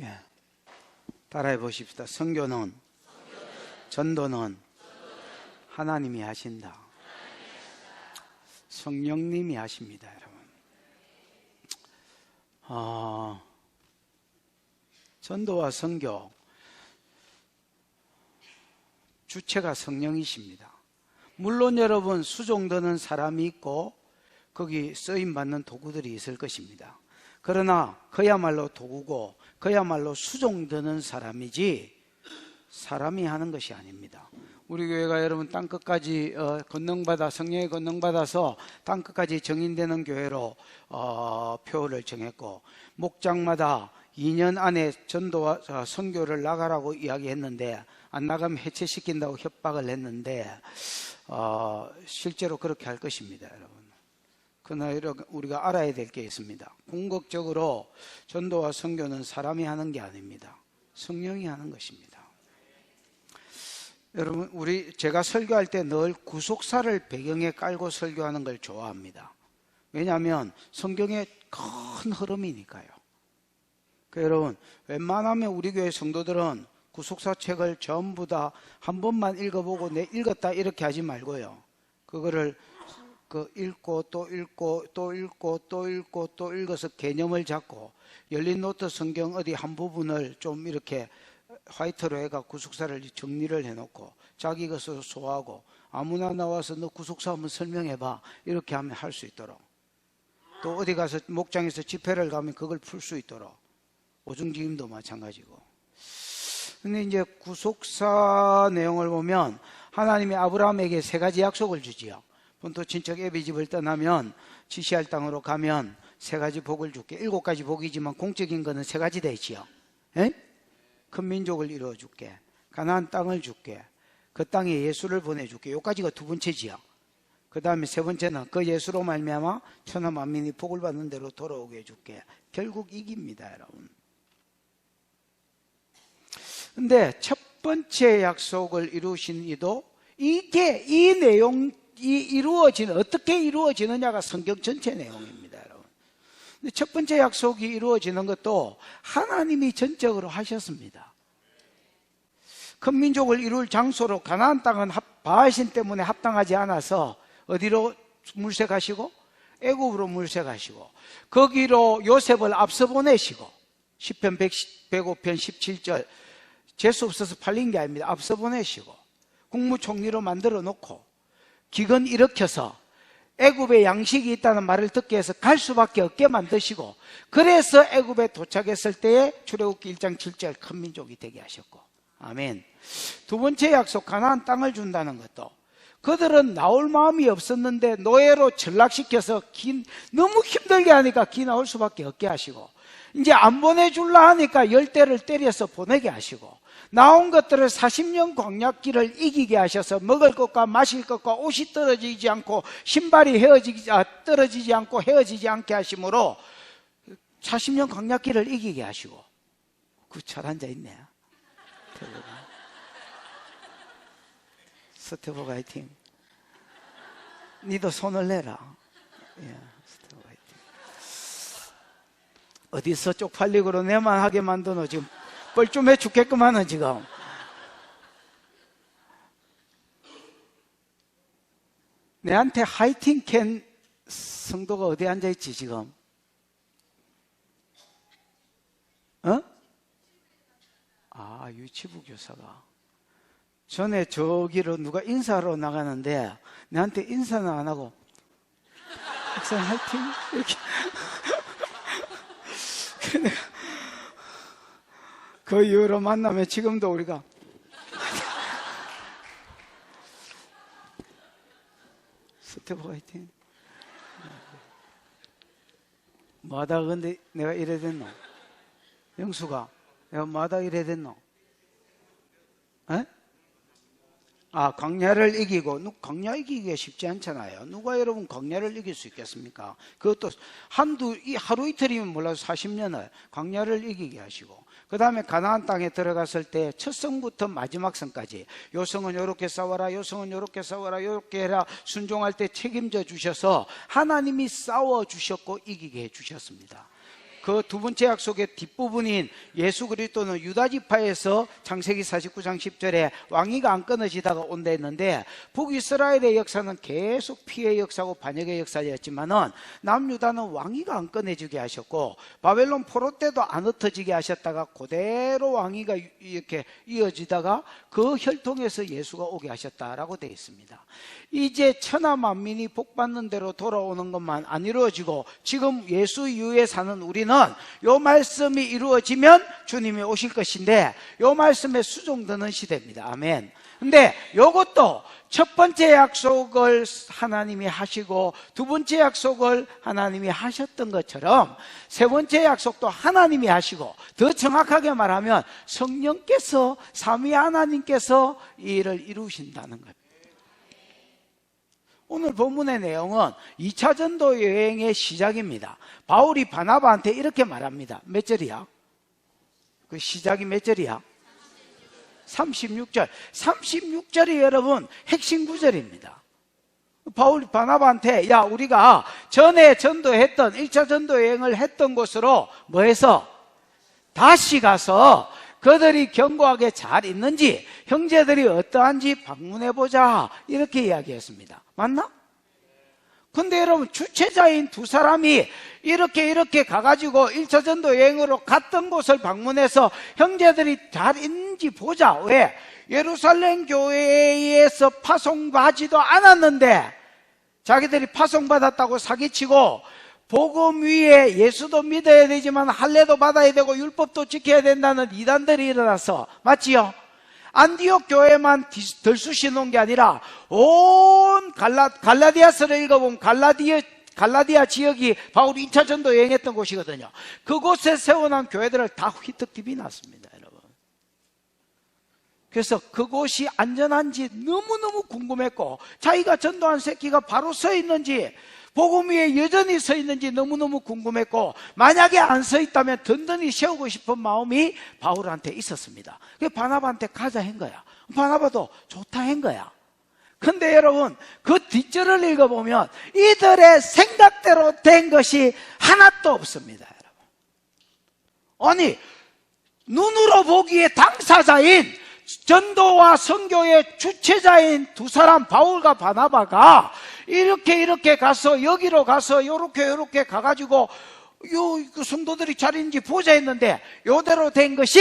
예, 따라해 보십시다. 선교는, 전도는 하나님이 하신다. 성령님이 하십니다, 여러분. 전도와 선교, 주체가 성령이십니다. 물론 여러분, 수종드는 사람이 있고 거기 쓰임받는 도구들이 있을 것입니다. 그러나 그야말로 도구고 그야말로 수종드는 사람이지 사람이 하는 것이 아닙니다. 우리 교회가 여러분 땅끝까지 권능받아, 성령의 권능받아서 땅끝까지 정인되는 교회로 표를 정했고, 목장마다 2년 안에 전도와 선교를 나가라고 이야기했는데 안 나가면 해체시킨다고 협박을 했는데 실제로 그렇게 할 것입니다, 여러분. 그러나 우리가 알아야 될 게 있습니다. 궁극적으로 전도와 선교는 사람이 하는 게 아닙니다. 성령이 하는 것입니다. 여러분, 제가 설교할 때 늘 구속사를 배경에 깔고 설교하는 걸 좋아합니다. 왜냐하면 성경의 큰 흐름이니까요. 여러분, 웬만하면 우리 교회 성도들은 구속사 책을 전부 다 한 번만 읽어보고 내 읽었다 이렇게 하지 말고요. 그거를 읽고 또 읽고 또 읽고 또 읽고 또 읽어서 개념을 잡고 열린 노트 성경 어디 한 부분을 좀 이렇게 화이트로 해가 구속사를 정리를 해놓고 자기 것을 소화하고 아무나 나와서 너 구속사 한번 설명해봐 이렇게 하면 할 수 있도록, 또 어디 가서 목장에서 집회를 가면 그걸 풀 수 있도록, 오중지임도 마찬가지고. 근데 이제 구속사 내용을 보면 하나님이 아브라함에게 3가지 약속을 주지요. 본토 친척 애비 집을 떠나면 지시할 땅으로 가면 3가지 복을 줄게. 7가지 복이지만 공적인 거는 3가지 되지요. 큰 민족을 이루어줄게, 가나안 땅을 줄게, 그 땅에 예수를 보내줄게. 요까지가 2번째지요. 그 다음에 3번째는 그 예수로 말미암아 천하 만민이 복을 받는 대로 돌아오게 해줄게. 결국 이깁니다, 여러분. 근데 첫 번째 약속을 이루신 이도 이 내용이 어떻게 이루어지느냐가 성경 전체 내용입니다, 여러분. 근데 첫 번째 약속이 이루어지는 것도 하나님이 전적으로 하셨습니다. 큰 민족을 이룰 장소로 가나안 땅은 바하신 때문에 합당하지 않아서 어디로 물색하시고? 애굽으로 물색하시고, 거기로 요셉을 앞서 보내시고, 시편 105편 17절 재수 없어서 팔린 게 아닙니다. 앞서 보내시고 국무총리로 만들어 놓고 기근 일으켜서 애굽에 양식이 있다는 말을 듣게 해서 갈 수밖에 없게 만드시고, 그래서 애굽에 도착했을 때에 출애굽기 1장 7절 큰 민족이 되게 하셨고. 아멘. 2번째 약속, 가나안 땅을 준다는 것도 그들은 나올 마음이 없었는데 노예로 전락시켜서 너무 힘들게 하니까 기 나올 수밖에 없게 하시고, 이제 안 보내줄라 하니까 열대를 때려서 보내게 하시고, 나온 것들을 40년 광야길을 이기게 하셔서 먹을 것과 마실 것과 옷이 떨어지지 않고 신발이 떨어지지 않고 헤어지지 않게 하심으로 40년 광야길을 이기게 하시고. 잘 앉아있네. 스테보 화이팅. 니도 손을 내라. 스테보 화이팅. 어디서 쪽팔리고로 내만 하게 만드노. 지금 뻘쭘해 죽겠구만은 지금. 내한테 화이팅 캔 성도가 어디 앉아있지 지금? 유치부 교사가. 전에 저기로 누가 인사하러 나가는데 내한테 인사는 안 하고 학생 화이팅 이렇게. 그 이후로 만나면 지금도 우리가 스텝 화이팅. 뭐하다 근데 내가 이래 됐노? 영수가 내가 뭐하다 이래 됐노? 광야를 이기고. 광야 이기기가 쉽지 않잖아요. 누가 여러분 광야를 이길 수 있겠습니까? 그것도 하루 이틀이면 몰라도 40년을 광야를 이기게 하시고, 그 다음에 가나안 땅에 들어갔을 때 첫 성부터 마지막 성까지 요 성은 요렇게 싸워라, 요 성은 요렇게 싸워라, 요렇게 해라 순종할 때 책임져 주셔서 하나님이 싸워 주셨고 이기게 해 주셨습니다. 그 두 번째 약속의 뒷부분인 예수 그리스도는 유다 지파에서 창세기 49장 10절에 왕위가 안 끊어지다가 온다 했는데, 북이스라엘의 역사는 계속 피해 역사고 반역의 역사였지만은 남유다는 왕위가 안 끊어지게 하셨고, 바벨론 포로 때도 안 흩어지게 하셨다가 그대로 왕위가 이렇게 이어지다가 그 혈통에서 예수가 오게 하셨다라고 되어 있습니다. 이제 천하 만민이 복받는 대로 돌아오는 것만 안 이루어지고, 지금 예수 이후에 사는 우리는 요 말씀이 이루어지면 주님이 오실 것인데, 요 말씀에 수종드는 시대입니다. 아멘. 근데 요것도 첫 번째 약속을 하나님이 하시고 두 번째 약속을 하나님이 하셨던 것처럼 세 번째 약속도 하나님이 하시고, 더 정확하게 말하면 성령께서, 삼위 하나님께서 이 일을 이루신다는 겁니다. 오늘 본문의 내용은 2차 전도 여행의 시작입니다. 바울이 바나바한테 이렇게 말합니다. 몇 절이야? 그 시작이 몇 절이야? 36절. 36절이 여러분 핵심 구절입니다. 바울이 바나바한테, 야, 우리가 전에 전도했던 1차 전도 여행을 했던 곳으로 뭐 해서 다시 가서 그들이 견고하게 잘 있는지, 형제들이 어떠한지 방문해보자, 이렇게 이야기했습니다. 맞나? 근데 여러분, 주체자인 두 사람이 이렇게 가가지고 1차 전도 여행으로 갔던 곳을 방문해서 형제들이 잘 있는지 보자. 왜? 예루살렘 교회에서 파송받지도 않았는데 자기들이 파송받았다고 사기치고, 복음 위에 예수도 믿어야 되지만 할례도 받아야 되고 율법도 지켜야 된다는 이단들이 일어나서, 맞지요? 안디옥 교회만 들쑤시 놓은 게 아니라 온 갈라디아서를 읽어보면 갈라디아 지역이 바울이 2차 전도 여행했던 곳이거든요. 그곳에 세워놓은 교회들을 다 휘떡집이 났습니다, 여러분. 그래서 그곳이 안전한지 너무너무 궁금했고, 자기가 전도한 새끼가 바로 서 있는지, 복음 위에 여전히 서 있는지 너무너무 궁금했고, 만약에 안 서 있다면 든든히 세우고 싶은 마음이 바울한테 있었습니다. 그래서 바나바한테 가자 한 거야. 바나바도 좋다 한 거야. 근데 여러분, 그 뒷절을 읽어보면 이들의 생각대로 된 것이 하나도 없습니다, 여러분. 아니, 눈으로 보기에 당사자인, 전도와 선교의 주체자인 두 사람, 바울과 바나바가 이렇게 가서, 여기로 가서 요렇게 가가지고 그 성도들이 잘 있는지 보자 했는데 요대로 된 것이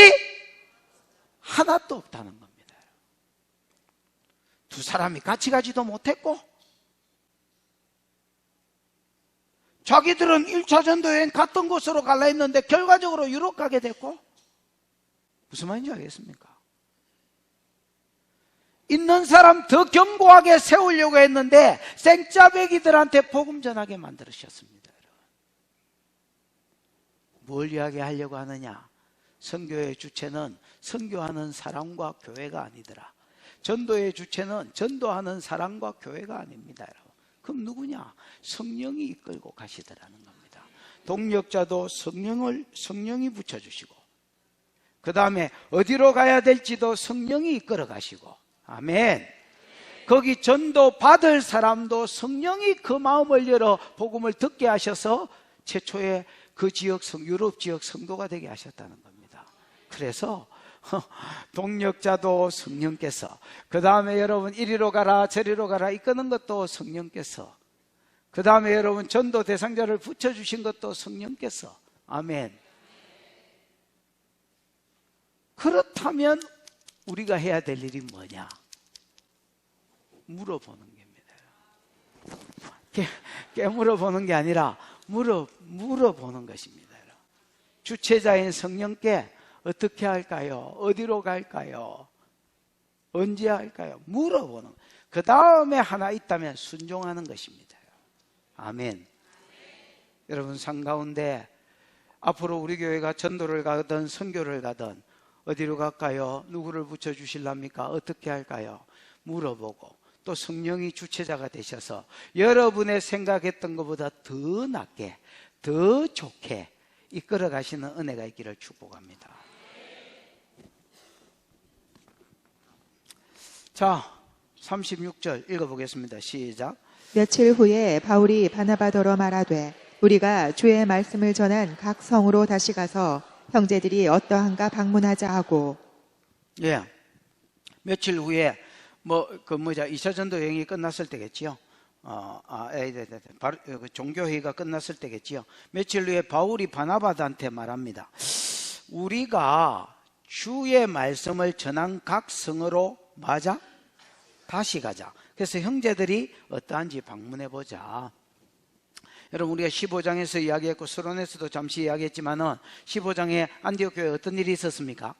하나도 없다는 겁니다. 두 사람이 같이 가지도 못했고, 자기들은 1차 전도 여행 갔던 곳으로 갈라 했는데 결과적으로 유럽 가게 됐고, 무슨 말인지 알겠습니까? 있는 사람 더 견고하게 세우려고 했는데 생짜배기들한테 복음 전하게 만들으셨습니다. 뭘 이야기하려고 하느냐? 선교의 주체는 선교하는 사람과 교회가 아니더라. 전도의 주체는 전도하는 사람과 교회가 아닙니다, 여러분. 그럼 누구냐? 성령이 이끌고 가시더라는 겁니다. 동력자도 성령이 붙여주시고, 그 다음에 어디로 가야 될지도 성령이 이끌어 가시고, 아멘. 거기 전도 받을 사람도 성령이 그 마음을 열어 복음을 듣게 하셔서 최초의 그 지역 유럽 지역 성도가 되게 하셨다는 겁니다. 그래서 동력자도 성령께서, 그 다음에 여러분 이리로 가라 저리로 가라 이끄는 것도 성령께서, 그 다음에 여러분 전도 대상자를 붙여주신 것도 성령께서. 아멘. 그렇다면 우리가 해야 될 일이 뭐냐? 물어보는 겁니다. 깨물어보는 게 아니라 물어보는 것입니다. 주체자인 성령께 어떻게 할까요? 어디로 갈까요? 언제 할까요? 물어보는, 그 다음에 하나 있다면 순종하는 것입니다. 아멘. 여러분 삶 가운데 앞으로 우리 교회가 전도를 가든 선교를 가든 어디로 갈까요? 누구를 붙여주실랍니까? 어떻게 할까요? 물어보고, 또 성령이 주체자가 되셔서 여러분의 생각했던 것보다 더 낫게, 더 좋게 이끌어 가시는 은혜가 있기를 축복합니다. 자, 36절 읽어보겠습니다. 시작. 며칠 후에 바울이 바나바더러 말하되 우리가 주의 말씀을 전한 각 성으로 다시 가서 형제들이 어떠한가 방문하자 하고. 예. 며칠 후에 그 2차 전도 여행이 끝났을 때겠지요. 바로 그 종교회의가 끝났을 때겠지요. 며칠 후에 바울이 바나바한테 말합니다. 우리가 주의 말씀을 전한 각 성으로 맞아? 다시 가자. 그래서 형제들이 어떠한지 방문해 보자. 여러분, 우리가 15장에서 이야기했고 서론에서도 잠시 이야기했지만은 15장에 안디옥 교회에 어떤 일이 있었습니까?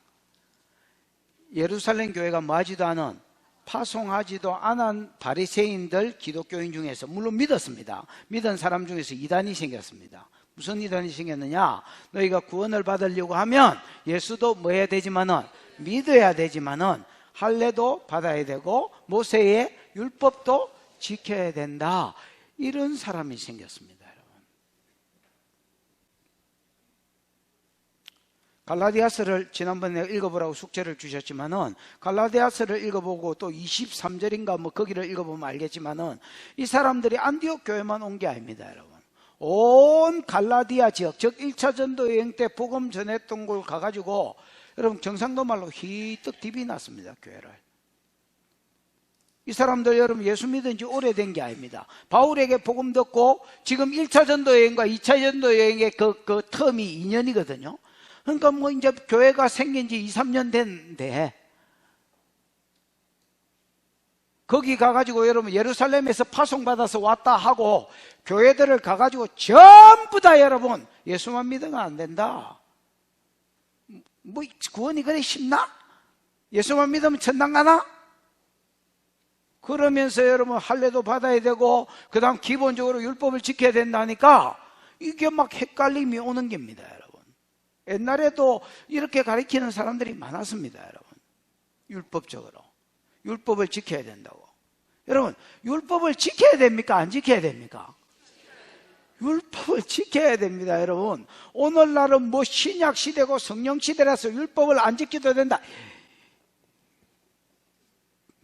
예루살렘 교회가 뭐하지도 않은, 파송하지도 않은 바리새인들 기독교인 중에서, 물론 믿었습니다. 믿은 사람 중에서 이단이 생겼습니다. 무슨 이단이 생겼느냐? 너희가 구원을 받으려고 하면 예수도 뭐 해야 되지만은, 믿어야 되지만은 할례도 받아야 되고 모세의 율법도 지켜야 된다. 이런 사람이 생겼습니다. 여러분, 갈라디아서를 지난번에 읽어보라고 숙제를 주셨지만은, 갈라디아서를 읽어보고 또 23절인가 거기를 읽어보면 알겠지만은, 이 사람들이 안디옥 교회만 온 게 아닙니다. 여러분, 온 갈라디아 지역, 즉 1차 전도 여행 때 복음 전했던 곳 가가지고, 여러분, 경상도 말로 휘떡 딥이 났습니다. 교회를. 이 사람들 여러분 예수 믿은 지 오래된 게 아닙니다. 바울에게 복음 듣고 지금 1차 전도 여행과 2차 전도 여행의 그 텀이 2년이거든요. 그러니까 이제 교회가 생긴 지 2, 3년 됐는데, 거기 가가지고 여러분 예루살렘에서 파송받아서 왔다 하고 교회들을 가가지고 전부 다 여러분 예수만 믿으면 안 된다. 구원이 그래 쉽나? 예수만 믿으면 천당 가나? 그러면서 여러분 할례도 받아야 되고 그 다음 기본적으로 율법을 지켜야 된다니까 이게 막 헷갈림이 오는 겁니다. 여러분, 옛날에도 이렇게 가르치는 사람들이 많았습니다. 여러분, 율법적으로 율법을 지켜야 된다고. 여러분, 율법을 지켜야 됩니까? 안 지켜야 됩니까? 율법을 지켜야 됩니다. 여러분, 오늘날은 신약 시대고 성령 시대라서 율법을 안 지켜도 된다.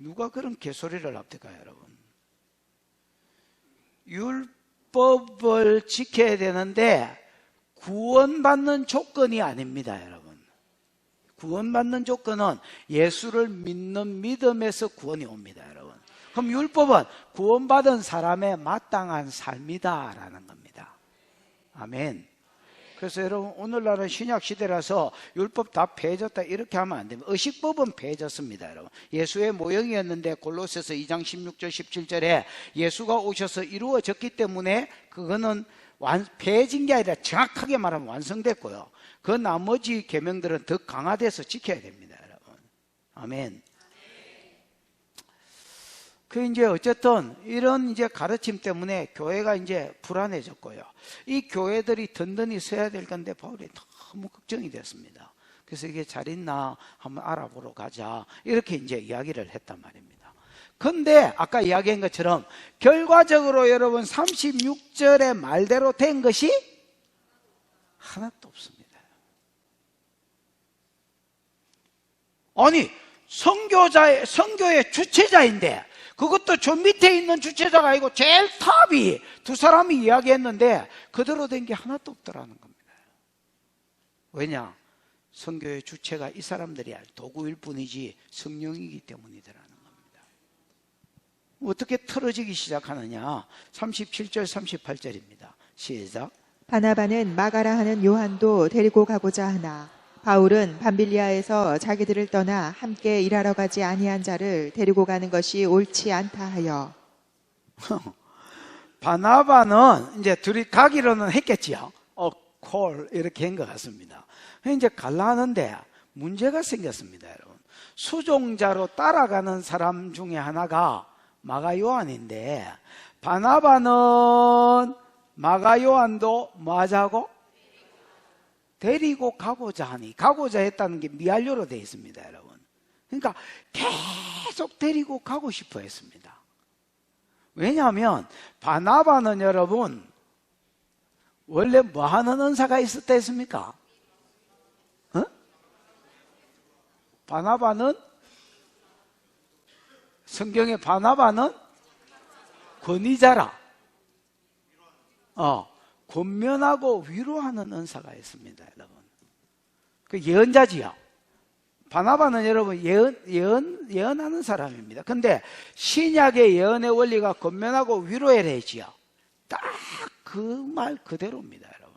누가 그런 개소리를 합니까? 여러분, 율법을 지켜야 되는데 구원받는 조건이 아닙니다. 여러분, 구원받는 조건은 예수를 믿는 믿음에서 구원이 옵니다. 여러분, 그럼 율법은 구원받은 사람의 마땅한 삶이다라는 겁니다. 아멘. 그래서 여러분, 오늘날은 신약 시대라서 율법 다 폐해졌다 이렇게 하면 안 됩니다. 의식법은 폐해졌습니다. 여러분, 예수의 모형이었는데 골로새서 2장 16절 17절에 예수가 오셔서 이루어졌기 때문에 그거는 폐해진 게 아니라 정확하게 말하면 완성됐고요. 그 나머지 계명들은 더 강화돼서 지켜야 됩니다. 여러분, 아멘. 그 이제 어쨌든 이런 이제 가르침 때문에 교회가 이제 불안해졌고요. 이 교회들이 든든히 서야 될 건데 바울이 너무 걱정이 됐습니다. 그래서 이게 잘 있나 한번 알아보러 가자 이렇게 이제 이야기를 했단 말입니다. 근데 아까 이야기한 것처럼 결과적으로 여러분 36절의 말대로 된 것이 하나도 없습니다. 아니, 선교의 주체자인데, 그것도 저 밑에 있는 주체자가 아니고 제일 탑이 두 사람이 이야기했는데 그대로 된 게 하나도 없더라는 겁니다. 왜냐? 선교의 주체가 이 사람들이 도구일 뿐이지 성령이기 때문이더라는 겁니다. 어떻게 틀어지기 시작하느냐? 37절 38절입니다. 시작. 바나바는 마가라 하는 요한도 데리고 가고자 하나 바울은 밤빌리아에서 자기들을 떠나 함께 일하러 가지 아니한 자를 데리고 가는 것이 옳지 않다 하여. 바나바는 이제 둘이 가기로는 했겠지요. 콜 이렇게 한 것 같습니다. 이제 갈라 하는데 문제가 생겼습니다. 여러분, 수종자로 따라가는 사람 중에 하나가 마가 요한인데, 바나바는 마가 요한도 뭐 하자고? 데리고 가고자 하니, 가고자 했다는 게 미알료로 되어 있습니다. 여러분, 그러니까 계속 데리고 가고 싶어 했습니다. 왜냐하면 바나바는 여러분 원래 뭐 하는 은사가 있었다 했습니까? 바나바는, 성경의 바나바는 권위자라. 권면하고 위로하는 은사가 있습니다, 여러분. 그 예언자지요. 바나바는 여러분 예언하는 사람입니다. 근데 신약의 예언의 원리가 권면하고 위로해야지요. 딱 그 말 그대로입니다, 여러분.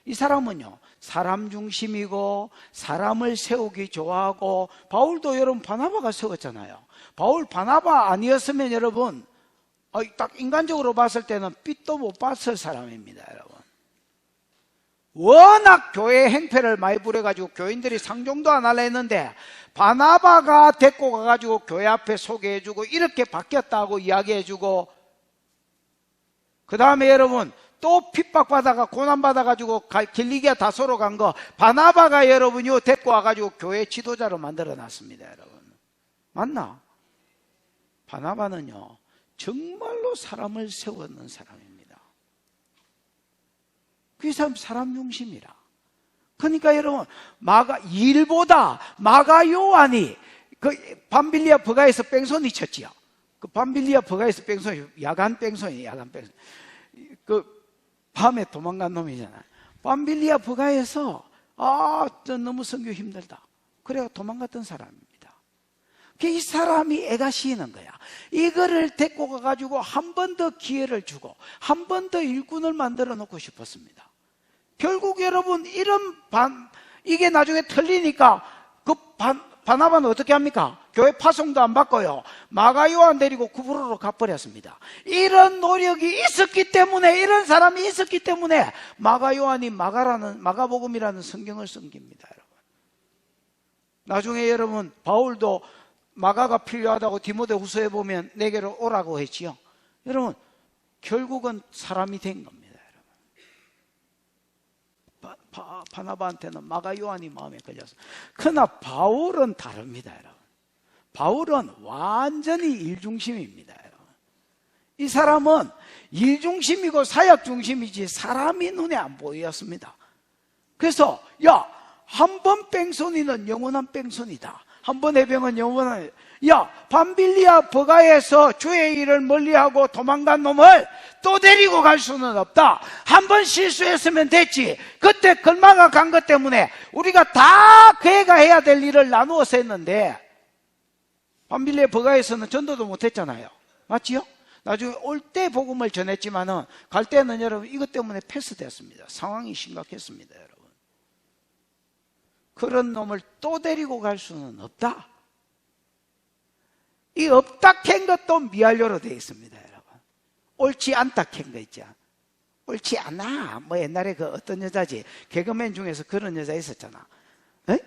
이 사람은요, 사람 중심이고 사람을 세우기 좋아하고, 바울도 여러분 바나바가 세웠잖아요. 바울 바나바 아니었으면 여러분 딱 인간적으로 봤을 때는 빛도 못 봤을 사람입니다, 여러분. 워낙 교회 행패를 많이 부려가지고 교인들이 상종도 안 하려 했는데 바나바가 데리고 가가지고 교회 앞에 소개해주고 이렇게 바뀌었다고 이야기해주고, 그 다음에 여러분 또 핍박받아가 고난받아가지고 길리기아 다소로 간 거 바나바가 여러분요 데리고 와가지고 교회 지도자로 만들어놨습니다, 여러분. 맞나? 바나바는요 정말로 사람을 세웠는 사람입니다. 그 사람 사람 중심이라. 그러니까 여러분 일보다 마가 요한이 그 밤빌리아 버가에서 뺑소니 쳤지요. 그 밤빌리아 버가에서 뺑소니, 야간 뺑소니. 그 밤에 도망간 놈이잖아요. 밤빌리아 버가에서 저 너무 선교 힘들다. 그래가 도망갔던 사람입니다. 이 사람이 애가 시이는 거야. 이거를 데리고 가가지고 한 번 더 기회를 주고 한 번 더 일꾼을 만들어 놓고 싶었습니다. 결국 여러분 이게 나중에 틀리니까 그 바나바는 어떻게 합니까? 교회 파송도 안 받고요, 마가 요한 데리고 구브로로 가버렸습니다. 이런 노력이 있었기 때문에, 이런 사람이 있었기 때문에 마가 요한이 마가복음이라는 성경을 쓴 겁니다, 여러분. 나중에 여러분 바울도 마가가 필요하다고 디모데후서에 보면 내게로 오라고 했지요. 여러분 결국은 사람이 된 겁니다, 여러분. 바나바한테는 마가 요한이 마음에 걸렸어. 그러나 바울은 다릅니다, 여러분. 바울은 완전히 일중심입니다, 여러분. 이 사람은 일중심이고 사역중심이지 사람이 눈에 안 보였습니다. 그래서 한 번 뺑소니는 영원한 뺑소니다. 한 번 해병은 영원한. 밤빌리아 버가에서 주의 일을 멀리하고 도망간 놈을 또 데리고 갈 수는 없다. 한 번 실수했으면 됐지. 그때 걸마가 간 것 때문에 우리가 다 그 애가 해야 될 일을 나누어서 했는데, 밤빌리아 버가에서는 전도도 못했잖아요. 맞지요? 나중에 올 때 복음을 전했지만은 갈 때는 여러분 이것 때문에 패스됐습니다. 상황이 심각했습니다, 여러분. 그런 놈을 또 데리고 갈 수는 없다. 이 없다 캔 것도 미완료로 되어 있습니다, 여러분. 옳지 않다 캔 거 있죠. 옳지 않아. 옛날에 그 어떤 여자지, 개그맨 중에서 그런 여자 있었잖아. 에?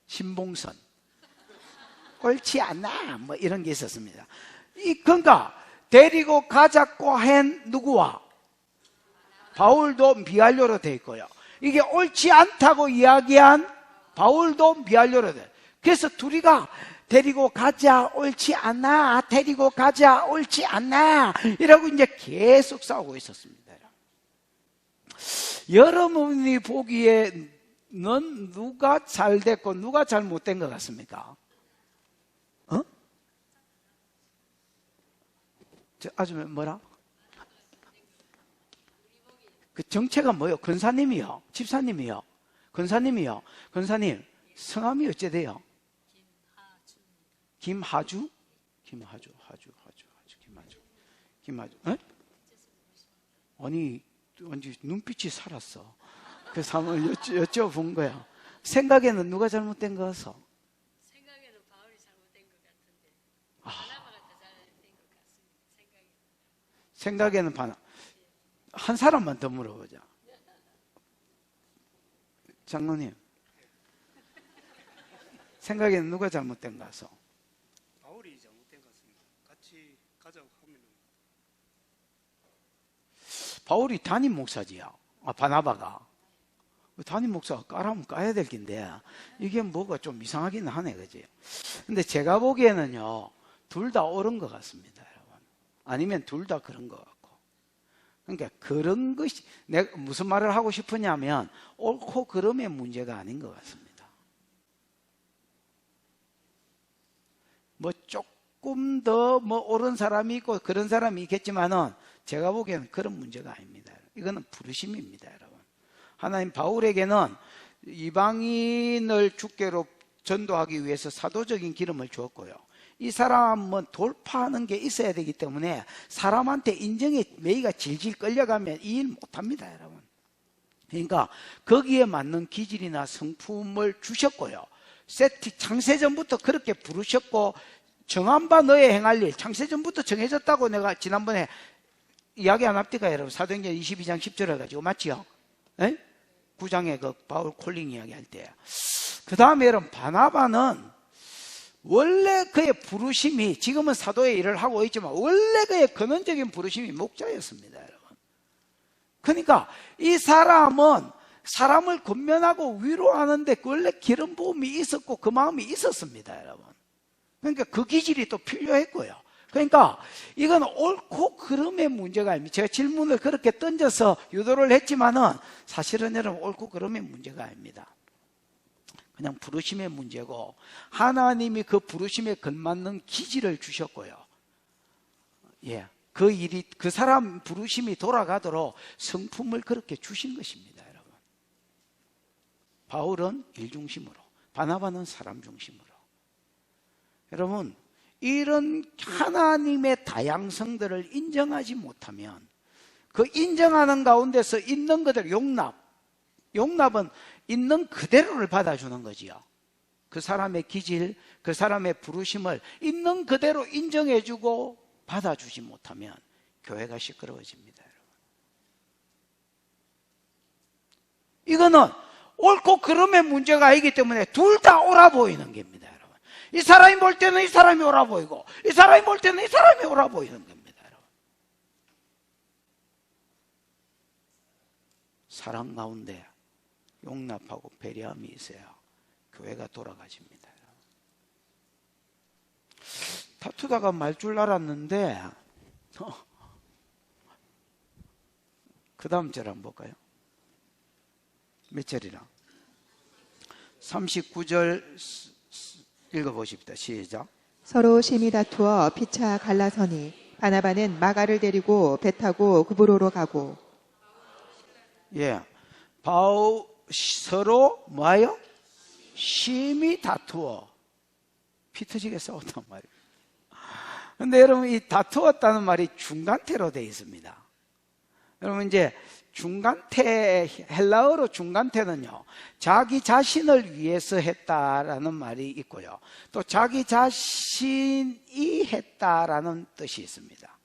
신봉선. 옳지 않아. 이런 게 있었습니다. 그러니까 데리고 가자고 한 누구와? 바울도 미완료로 되어 있고요. 이게 옳지 않다고 이야기한 바울도 미완료로 돼. 그래서 둘이가 데리고 가자, 옳지 않아, 데리고 가자, 옳지 않아, 이라고 이제 계속 싸우고 있었습니다. 여러분이 보기에 넌 누가 잘 됐고 누가 잘못된 것 같습니까? 아줌마 뭐라? 그 정체가 뭐요? 권사님이요? 집사님이요? 권사님이요? 권사님 성함이 어째 돼요? 김하주? 김하주. 에? 아니 완전 눈빛이 살았어. 그래서 한번 여쭤본 거야. 생각에는 누가 잘못된 거 같소? 생각에는 바울이 잘못된 것 같은데 바나바가 더 잘못된 것 같습니다. 생각에는 한 사람만 더 물어보자. 장로님, 생각에는 누가 잘못된 거 같소? 바울이 잘못된 것 같습니다. 같이 가자고 하면은. 바울이 담임 목사지요. 바나바가. 담임 목사가 까라면 까야 될 긴데, 이게 뭐가 좀 이상하긴 하네, 그지? 근데 제가 보기에는요, 둘 다 옳은 것 같습니다, 여러분. 아니면 둘 다 그런 것 같고. 그러니까 그런 것이, 내가 무슨 말을 하고 싶으냐면, 옳고 그름의 문제가 아닌 것 같습니다. 조금 더 옳은 사람이 있고 그런 사람이 있겠지만은, 제가 보기에는 그런 문제가 아닙니다. 이거는 부르심입니다, 여러분. 하나님 바울에게는 이방인을 주께로 전도하기 위해서 사도적인 기름을 주었고요. 이 사람은 돌파하는 게 있어야 되기 때문에 사람한테 인정에 매이가 질질 끌려가면 이 일 못합니다, 여러분. 그러니까 거기에 맞는 기질이나 성품을 주셨고요. 창세전부터 그렇게 부르셨고, 정한 바 너의 행할 일, 창세전부터 정해졌다고 내가 지난번에 이야기 안 합니까, 여러분? 사도행전 22장 10절 해가지고 맞지요? 9장에 그 바울 콜링 이야기 할 때. 그 다음에 여러분, 바나바는 원래 그의 부르심이, 지금은 사도의 일을 하고 있지만 원래 그의 근원적인 부르심이 목자였습니다, 여러분. 그러니까 이 사람은 사람을 권면하고 위로하는데 원래 기름 부음이 있었고 그 마음이 있었습니다, 여러분. 그러니까 그 기질이 또 필요했고요. 그러니까 이건 옳고 그름의 문제가 아닙니다. 제가 질문을 그렇게 던져서 유도를 했지만은 사실은 여러분 옳고 그름의 문제가 아닙니다. 그냥 부르심의 문제고, 하나님이 그 부르심에 걸맞는 기질을 주셨고요. 예, 그 일이, 그 사람 부르심이 돌아가도록 성품을 그렇게 주신 것입니다, 여러분. 바울은 일 중심으로, 바나바는 사람 중심으로. 여러분, 이런 하나님의 다양성들을 인정하지 못하면 그 인정하는 가운데서 있는 그대로 용납은 있는 그대로를 받아주는 거지요. 그 사람의 기질, 그 사람의 부르심을 있는 그대로 인정해주고 받아주지 못하면 교회가 시끄러워집니다, 여러분. 이거는 옳고 그름의 문제가 아니기 때문에 둘 다 옳아 보이는 겁니다, 여러분. 이 사람이 볼 때는 이 사람이 옳아 보이고, 이 사람이 볼 때는 이 사람이 옳아 보이는 겁니다, 여러분. 사랑 가운데 용납하고 배려함이 있어야 교회가 돌아가집니다. 다투다가 말 줄 알았는데 그 다음 절 한번 볼까요? 몇 절이나? 39절 읽어보십시다. 시작. 서로 심히 다투어 피차 갈라서니 바나바는 마가를 데리고 배 타고 구브로로 가고. 예, 서로 뭐예요? 심히 다투어 피 터지게 싸웠단 말이에요. 근데 여러분, 이 다투었다는 말이 중간태로 되어 있습니다. 여러분, 이제 중간태, 헬라어로 중간태는요, 자기 자신을 위해서 했다라는 말이 있고요, 또 자기 자신이 했다라는 뜻이 있습니다.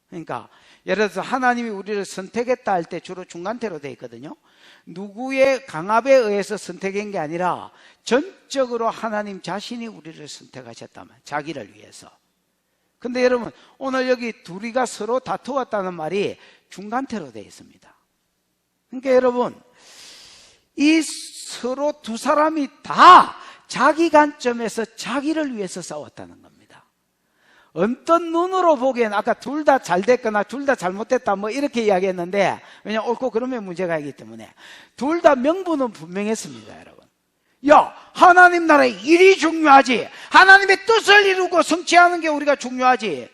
그러니까 예를 들어서 하나님이 우리를 선택했다 할 때 주로 중간태로 되어 있거든요. 누구의 강압에 의해서 선택한 게 아니라 전적으로 하나님 자신이 우리를 선택하셨다면, 자기를 위해서. 근데 여러분, 오늘 여기 둘이가 서로 다투었다는 말이 중간태로 되어 있습니다. 그러니까 여러분, 이 서로 두 사람이 다 자기 관점에서 자기를 위해서 싸웠다는 겁니다. 언뜻 눈으로 보기엔 아까 둘 다 잘 됐거나 둘 다 잘못됐다 뭐 이렇게 이야기했는데, 왜냐하면 옳고 그름의 문제가 있기 때문에 둘 다 명분은 분명했습니다, 여러분. 야, 하나님 나라의 일이 중요하지, 하나님의 뜻을 이루고 성취하는 게 우리가 중요하지,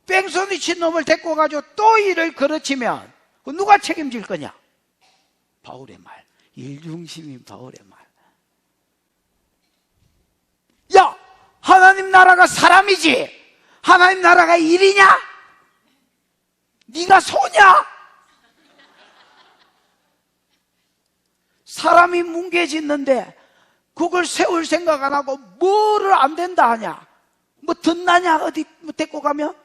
뺑소니 친 놈을 데리고 가지고 또 일을 그르치면 누가 책임질 거냐? 바울의 말, 일중심인 바울의 말. 야, 하나님 나라가 사람이지 하나님 나라가 일이냐? 네가 소냐? 사람이 뭉개 짓는데 그걸 세울 생각 안 하고 뭐를 안 된다 하냐? 뭐 듣나냐? 어디 데리고 가면?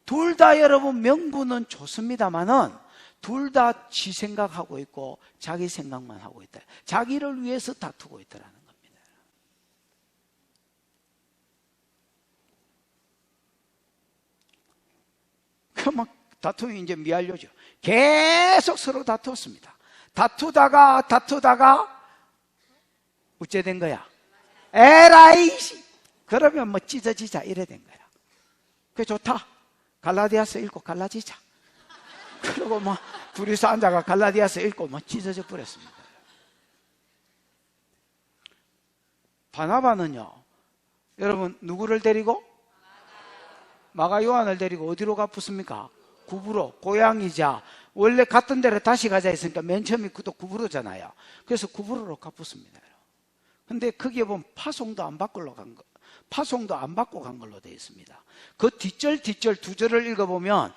둘 다 여러분 명분은 좋습니다만은 둘 다 지 생각하고 있고 자기 생각만 하고 있다. 자기를 위해서 다투고 있다라는 겁니다. 그 막 다툼이 이제 미알려져. 계속 서로 다투었습니다. 다투다가 어째 된 거야? 에라이, 그러면 뭐 찢어지자 이래 된 거야. 그게 좋다. 갈라디아서 읽고 갈라지자. 그리고 뭐 둘이서 앉아가 갈라디아서 읽고 뭐 찢어져 버렸습니다. 바나바는요, 여러분 누구를 데리고? 마가 요한을 데리고 어디로 가 붙습니까? 구부로, 고향이자 원래 갔던 데로 다시 가자 했으니까 맨 처음에 그도 구부로잖아요. 그래서 구부로로 갚았습니다. 근데 거기에 보면 파송도 안 받고 간 걸로 되어 있습니다. 그 뒷절 두 절을 읽어보면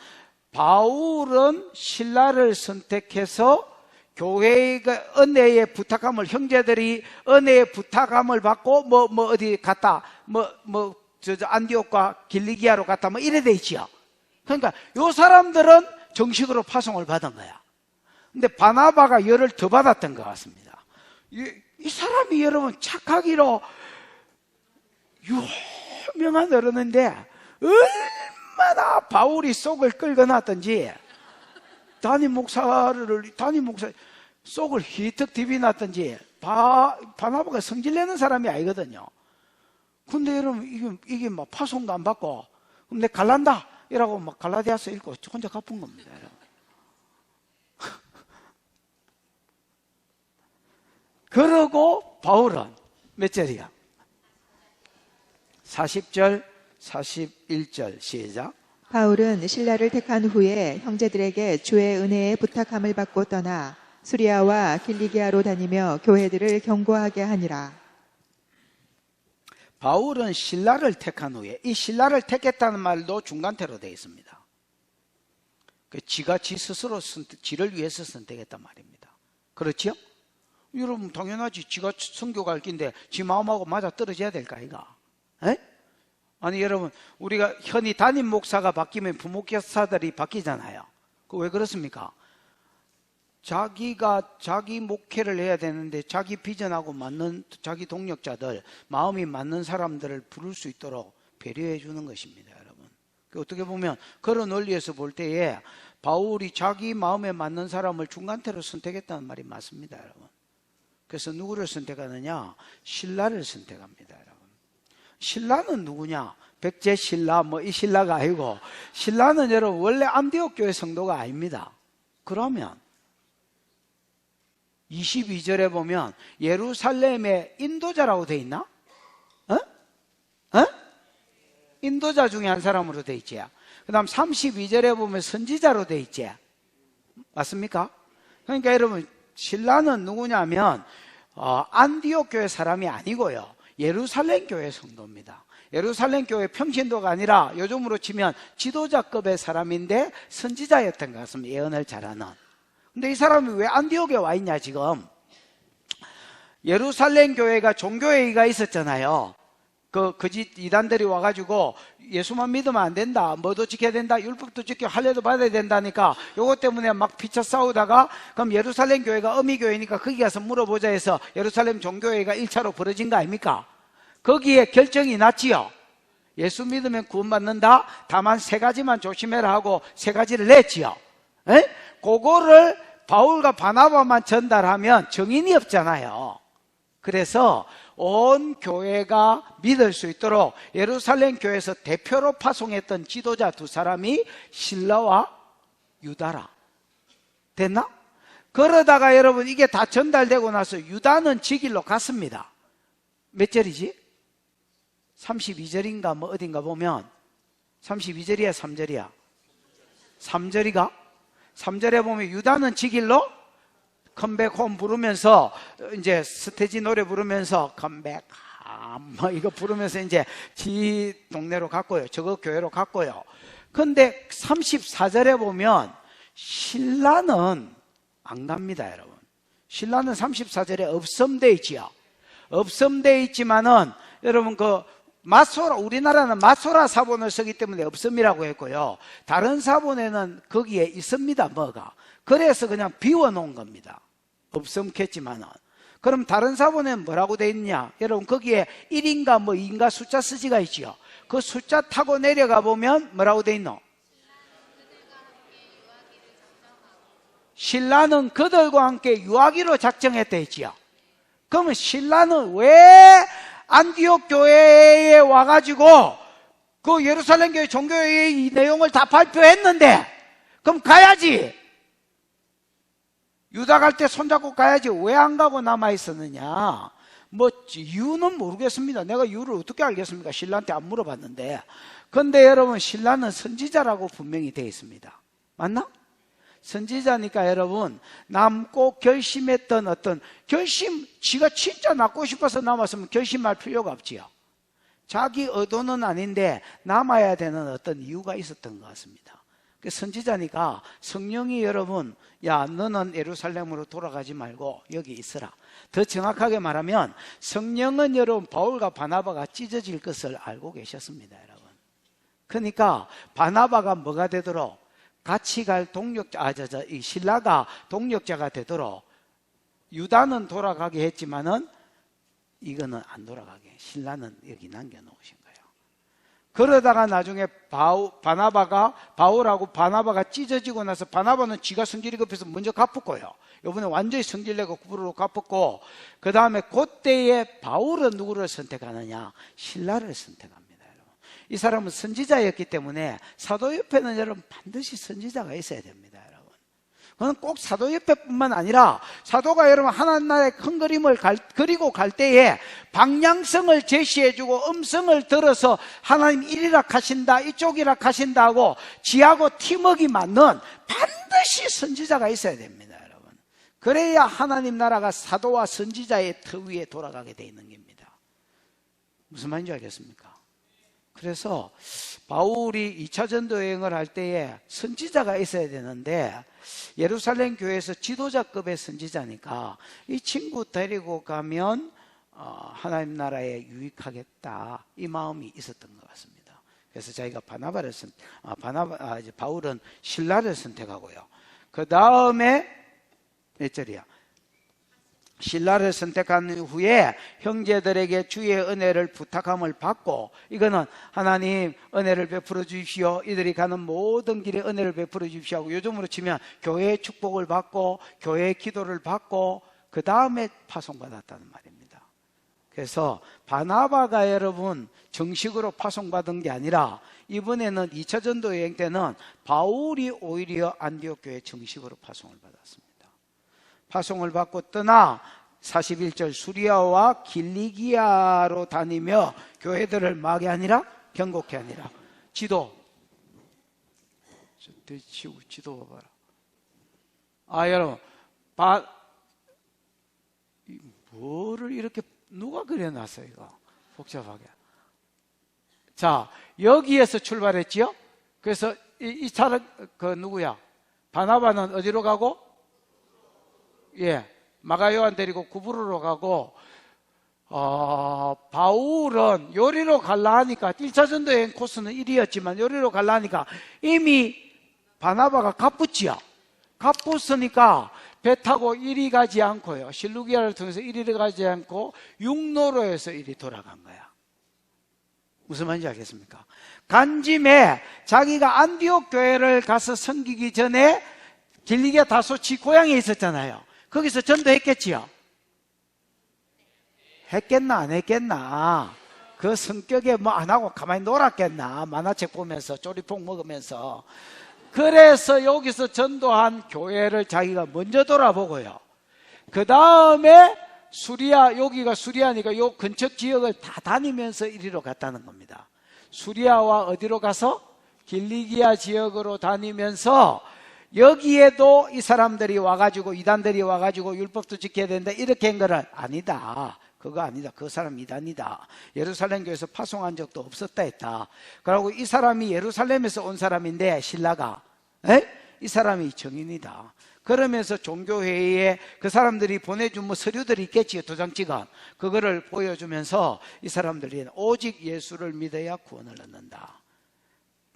바울은 신라를 선택해서 교회가 은혜의 부탁함을, 형제들이 은혜의 부탁함을 받고 어디 갔다, 안디옥과 길리기아로 갔다, 이래 돼 있지요. 그러니까 요 사람들은 정식으로 파송을 받은 거야. 근데 바나바가 열을 더 받았던 것 같습니다. 이 사람이 여러분 착하기로 유명한 어른인데 얼마나 바울이 속을 긁어놨던지, 담임 목사 속을 히뜩 디비놨던지. 바나바가 성질내는 사람이 아니거든요. 근데 여러분 이게 막 파송도 안 받고 그럼 내 갈란다 이라고 막 갈라디아서 읽고 혼자 갚은 겁니다. 그러고 바울은 몇 절이야? 40절 41절 시작. 바울은 신라를 택한 후에 형제들에게 주의 은혜의 부탁함을 받고 떠나 수리아와 길리기아로 다니며 교회들을 경고하게 하니라. 바울은 신라를 택한 후에, 이 신라를 택했다는 말도 중간태로 되어 있습니다. 지가 지 스스로 지를 위해서 선택했단 말입니다. 그렇죠? 여러분 당연하지. 지가 선교 갈 긴데 지 마음하고 맞아 떨어져야 될까 이가? 에? 아니 여러분 우리가 현이 담임 목사가 바뀌면 부목사들이 바뀌잖아요. 그 왜 그렇습니까? 자기가 자기 목회를 해야 되는데 자기 비전하고 맞는 자기 동력자들, 마음이 맞는 사람들을 부를 수 있도록 배려해 주는 것입니다, 여러분. 어떻게 보면 그런 원리에서 볼 때에 바울이 자기 마음에 맞는 사람을 중간태로 선택했다는 말이 맞습니다, 여러분. 그래서 누구를 선택하느냐? 신라를 선택합니다, 여러분. 신라는 누구냐? 백제 신라 이 신라가 아니고, 신라는 여러분 원래 안디옥 교회 성도가 아닙니다. 그러면 22절에 보면 예루살렘의 인도자라고 돼 있나? 인도자 중에 한 사람으로 돼 있지. 그 다음 32절에 보면 선지자로 돼 있지. 맞습니까? 그러니까 여러분 신라는 누구냐면 안디옥 교회 사람이 아니고요, 예루살렘 교회 성도입니다. 예루살렘 교회 평신도가 아니라 요즘으로 치면 지도자급의 사람인데 선지자였던 것 같습니다. 예언을 잘하는. 근데 이 사람이 왜 안디옥에 와 있냐 지금? 예루살렘 교회가 종교회의가 있었잖아요. 거짓 이단들이 와가지고 예수만 믿으면 안 된다, 뭐도 지켜야 된다, 율법도 지켜 할례도 받아야 된다니까 요것 때문에 막 피쳐 싸우다가, 그럼 예루살렘 교회가 어미교회니까 거기 가서 물어보자 해서 예루살렘 종교회의가 1차로 벌어진 거 아닙니까? 거기에 결정이 났지요. 예수 믿으면 구원받는다, 다만 3가지만 조심해라 하고 3가지를 냈지요. 그거를 바울과 바나바만 전달하면 정인이 없잖아요. 그래서 온 교회가 믿을 수 있도록 예루살렘 교회에서 대표로 파송했던 지도자 2사람이 신라와 유다라. 됐나? 그러다가 여러분 이게 다 전달되고 나서 유다는 지 길로 갔습니다. 몇 절이지? 32절인가 어딘가 보면 32절이야 3절이야? 3절이가? 3절에 보면 유다는 지 길로 컴백홈 부르면서 이제 스테지 노래 부르면서 컴백 이거 부르면서 이제 지 동네로 갔고요, 저거 교회로 갔고요. 근데 34절에 보면 신라는 안 갑니다, 여러분. 신라는 34절에 없음돼 있지요. 없음돼 있지만은 여러분 마소라, 우리나라는 마소라 사본을 쓰기 때문에 없음이라고 했고요, 다른 사본에는 거기에 있습니다, 뭐가. 그래서 그냥 비워놓은 겁니다. 없음겠지만은. 그럼 다른 사본에는 뭐라고 돼 있냐? 여러분 거기에 1인가 2인가 숫자 쓰지가 있지요. 그 숫자 타고 내려가 보면 뭐라고 돼 있노? 신라는 그들과 함께 유하기로 작정했다 했지요. 그러면 신라는 왜 안디옥 교회에 와가지고 그 예루살렘 교회 종교회의 이 내용을 다 발표했는데, 그럼 가야지. 유다 갈 때 손잡고 가야지. 왜 안 가고 남아 있었느냐? 이유는 모르겠습니다. 내가 이유를 어떻게 알겠습니까? 신라한테 안 물어봤는데. 근데 여러분 신라는 선지자라고 분명히 되어 있습니다. 맞나? 선지자니까 여러분, 남고 결심했던 어떤 결심, 지가 진짜 남고 싶어서 남았으면 결심할 필요가 없지요. 자기 의도는 아닌데 남아야 되는 어떤 이유가 있었던 것 같습니다. 선지자니까 성령이 여러분, 야, 너는 예루살렘으로 돌아가지 말고 여기 있으라. 더 정확하게 말하면 성령은 여러분 바울과 바나바가 찢어질 것을 알고 계셨습니다, 여러분. 그러니까 바나바가 뭐가 되도록 같이 갈 동력자, 이 신라가 동력자가 되도록 유다는 돌아가게 했지만은 이거는 안 돌아가게 신라는 여기 남겨놓으신 거예요. 그러다가 나중에 바울하고 바나바가 찢어지고 나서 바나바는 지가 성질이 급해서 먼저 갚았고요. 이번에 완전히 성질내고 구부러로 갚았고, 그 다음에 그때에 바울은 누구를 선택하느냐? 신라를 선택합니다, 여러분. 이 사람은 선지자였기 때문에 사도 옆에는 여러분 반드시 선지자가 있어야 됩니다, 여러분. 그건 꼭 사도 옆에뿐만 아니라 사도가 여러분 하나님 나라의 큰 그림을 그리고 갈 때에 방향성을 제시해주고 음성을 들어서 하나님 이리라 하신다, 이쪽이라 하신다고 지하고 팀워크가 맞는 반드시 선지자가 있어야 됩니다, 여러분. 그래야 하나님 나라가 사도와 선지자의 터 위에 돌아가게 돼 있는 겁니다. 무슨 말인지 알겠습니까? 그래서 바울이 2차 전도 여행을 할 때에 선지자가 있어야 되는데 예루살렘 교회에서 지도자급의 선지자니까 이 친구 데리고 가면 하나님 나라에 유익하겠다, 이 마음이 있었던 것 같습니다. 그래서 자기가 바울은 신라를 선택하고요. 그 다음에 몇 절이야? 신라를 선택한 후에 형제들에게 주의 은혜를 부탁함을 받고, 이거는 하나님 은혜를 베풀어 주십시오, 이들이 가는 모든 길에 은혜를 베풀어 주십시오 하고, 요즘으로 치면 교회의 축복을 받고 교회의 기도를 받고 그 다음에 파송받았다는 말입니다. 그래서 바나바가 여러분 정식으로 파송받은 게 아니라 이번에는 2차 전도 여행 때는 바울이 오히려 안디옥 교회에 정식으로 파송을 받았습니다. 파송을 받고 떠나 41절 수리아와 길리기아로 다니며 교회들을 막이 아니라 경고케 아니라 지도 봐봐라. 여러분 뭐를 이렇게 누가 그려놨어요, 이거 복잡하게. 자, 여기에서 출발했지요. 그래서 이 차는 누구야? 바나바는 어디로 가고? 마가요한 데리고 구부로로 가고, 바울은 요리로 갈라 하니까 1차 전도 여행 코스는 1이었지만 요리로 갈라 하니까 이미 바나바가 갑붙지요. 갑붙으니까 배 타고 이리 가지 않고요, 실루기아를 통해서 이리를 가지 않고 육로로 해서 이리 돌아간 거야. 무슨 말인지 알겠습니까? 간짐에 자기가 안디옥 교회를 가서 섬기기 전에 길리기아 다소 지 고향에 있었잖아요. 거기서 전도했겠지요? 했겠나 안 했겠나? 그 성격에 뭐 안 하고 가만히 놀았겠나? 만화책 보면서 쪼리퐁 먹으면서. 그래서 여기서 전도한 교회를 자기가 먼저 돌아보고요, 그 다음에 수리아, 여기가 수리아니까 요 근처 지역을 다 다니면서 이리로 갔다는 겁니다. 수리아와 어디로 가서? 길리기아 지역으로 다니면서 여기에도 이 사람들이 와가지고 이단들이 와가지고 율법도 지켜야 된다 이렇게 한 거를 아니다, 그거 아니다, 그 사람 이단이다, 예루살렘 교회에서 파송한 적도 없었다 했다. 그리고 이 사람이 예루살렘에서 온 사람인데 신라가 이 사람이 정인이다. 그러면서 종교회의에 그 사람들이 보내준 뭐 서류들이 있겠지요, 도장찍은. 그거를 보여주면서 이 사람들이 오직 예수를 믿어야 구원을 얻는다.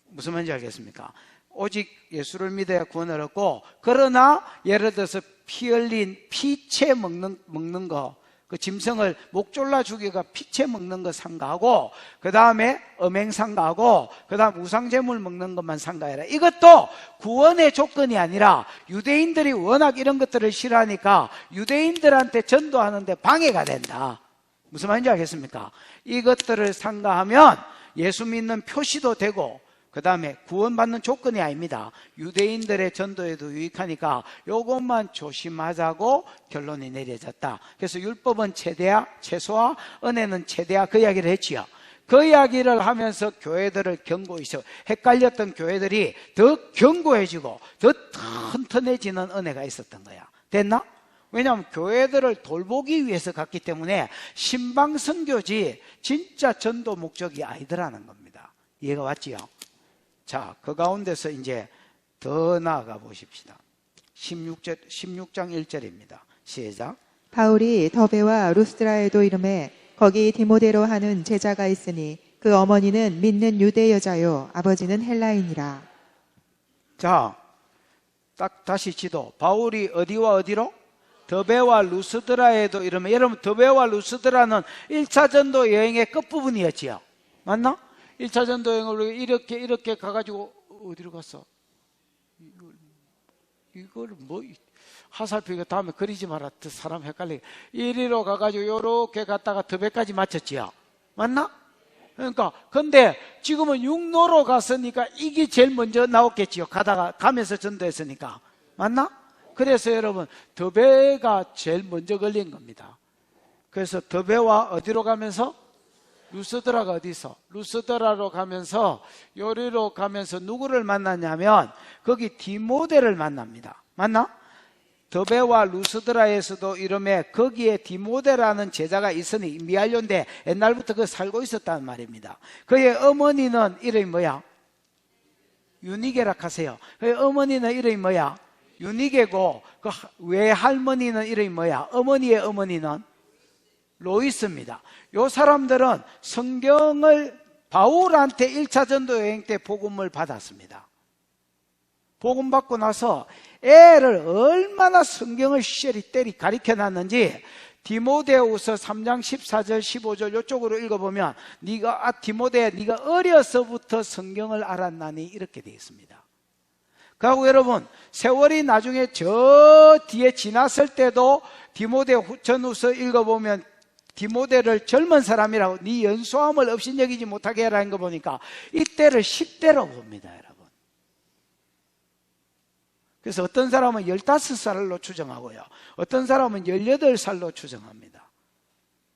무슨 말인지 알겠습니까? 오직 예수를 믿어야 구원을 얻고, 그러나 예를 들어서 피 흘린 피채 먹는 거, 그 짐승을 목 졸라 죽여가 피채 먹는 거 상가하고, 그 다음에 음행 상가하고, 그 다음 우상제물 먹는 것만 상가해라. 이것도 구원의 조건이 아니라 유대인들이 워낙 이런 것들을 싫어하니까 유대인들한테 전도하는데 방해가 된다. 무슨 말인지 알겠습니까? 이것들을 상가하면 예수 믿는 표시도 되고, 그 다음에 구원받는 조건이 아닙니다. 유대인들의 전도에도 유익하니까 요것만 조심하자고 결론이 내려졌다. 그래서 율법은 최소화, 은혜는 최대화, 그 이야기를 했지요. 그 이야기를 하면서 교회들을 경고해서 헷갈렸던 교회들이 더 견고해지고 더 튼튼해지는 은혜가 있었던 거야. 됐나? 왜냐하면 교회들을 돌보기 위해서 갔기 때문에 신방선교지 진짜 전도 목적이 아니더라는 겁니다. 이해가 왔지요? 자, 그 가운데서 이제 더 나아가 보십시다. 16장 1절입니다. 시작. 바울이 더베와 루스드라에도 이름에 거기 디모데로 하는 제자가 있으니 그 어머니는 믿는 유대 여자요 아버지는 헬라인이라. 자, 딱 다시 지도. 바울이 어디와 어디로? 더베와 루스드라에도 이러면, 여러분 더베와 루스드라는 1차 전도 여행의 끝부분이었지요. 맞나? 1차 전도 여행을 이렇게 가가지고 어디로 갔어? 이걸 뭐 화살표 이거 다음에 그리지 마라. 사람 헷갈리게. 이리로 가가지고 요렇게 갔다가 더베까지 마쳤지요. 맞나? 그러니까 근데 지금은 육로로 갔으니까 이게 제일 먼저 나왔겠지요. 가면서 전도했으니까. 맞나? 그래서 여러분 더베가 제일 먼저 걸린 겁니다. 그래서 더베와 어디로 가면서? 루스드라가 어디 있어? 루스드라로 가면서 요리로 가면서 누구를 만났냐면 거기 디모데를 만납니다. 맞나? 더베와 루스드라에서도 이름에 거기에 디모데라는 제자가 있으니 미알료인데 옛날부터 그 살고 있었다는 말입니다. 그의 어머니는 이름이 뭐야? 유니게라 하세요. 그의 어머니는 이름이 뭐야? 유니게고 그 외할머니는 이름이 뭐야? 어머니의 어머니는 로이스입니다. 요 사람들은 성경을 바울한테 1차 전도 여행 때 복음을 받았습니다. 복음 받고 나서 애를 얼마나 성경을 시절이 때리 가르쳐 놨는지 디모데후서 3장 14절 15절 이쪽으로 읽어보면 디모데야 네가 어려서부터 성경을 알았나니 이렇게 되어 있습니다. 그리고 여러분 세월이 나중에 저 뒤에 지났을 때도 디모데 전후서 읽어보면 디모데를 젊은 사람이라고 네 연소함을 업신여기지 못하게 하라는 거 보니까 이때를 10대로 봅니다. 여러분. 그래서 어떤 사람은 15살로 추정하고요. 어떤 사람은 18살로 추정합니다.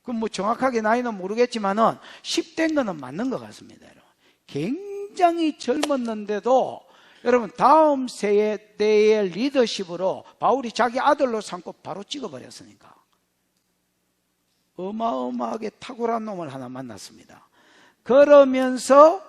그럼 뭐 정확하게 나이는 모르겠지만은 10대인 거는 맞는 것 같습니다. 여러분. 굉장히 젊었는데도 여러분 다음 세대의 리더십으로 바울이 자기 아들로 삼고 바로 찍어버렸으니까 어마어마하게 탁월한 놈을 하나 만났습니다. 그러면서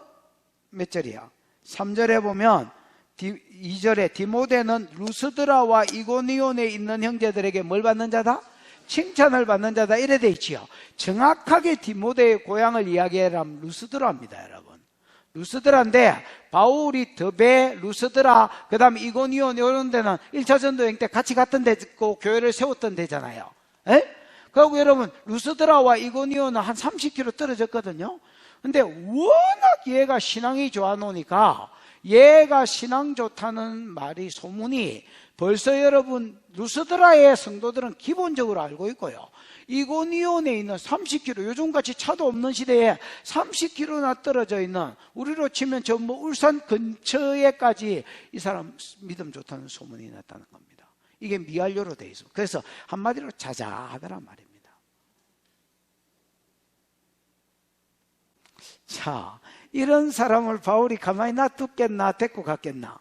몇 절이야? 3절에 보면 2절에 디모데는 루스드라와 이고니온에 있는 형제들에게 뭘 받는 자다? 칭찬을 받는 자다 이래 돼 있지요. 정확하게 디모데의 고향을 이야기하라면 루스드라입니다. 여러분. 루스드라인데 바울이 더베, 루스드라, 그 다음에 이고니온 이런 데는 1차 전도여행 때 같이 갔던 데고 교회를 세웠던 데잖아요. 에? 그리고 여러분 루스드라와 이고니온은 한 30km 떨어졌거든요. 근데 워낙 얘가 신앙이 좋아 놓으니까 얘가 신앙 좋다는 말이 소문이 벌써 여러분 루스드라의 성도들은 기본적으로 알고 있고요. 이고니온에 있는 30km 요즘같이 차도 없는 시대에 30km나 떨어져 있는 우리로 치면 저 뭐 울산 근처에까지 이 사람 믿음 좋다는 소문이 났다는 겁니다. 이게 미알료로 돼 있어. 그래서 한마디로 자자하더란 말입니다. 자, 이런 사람을 바울이 가만히 놔두겠나 데리고 갔겠나?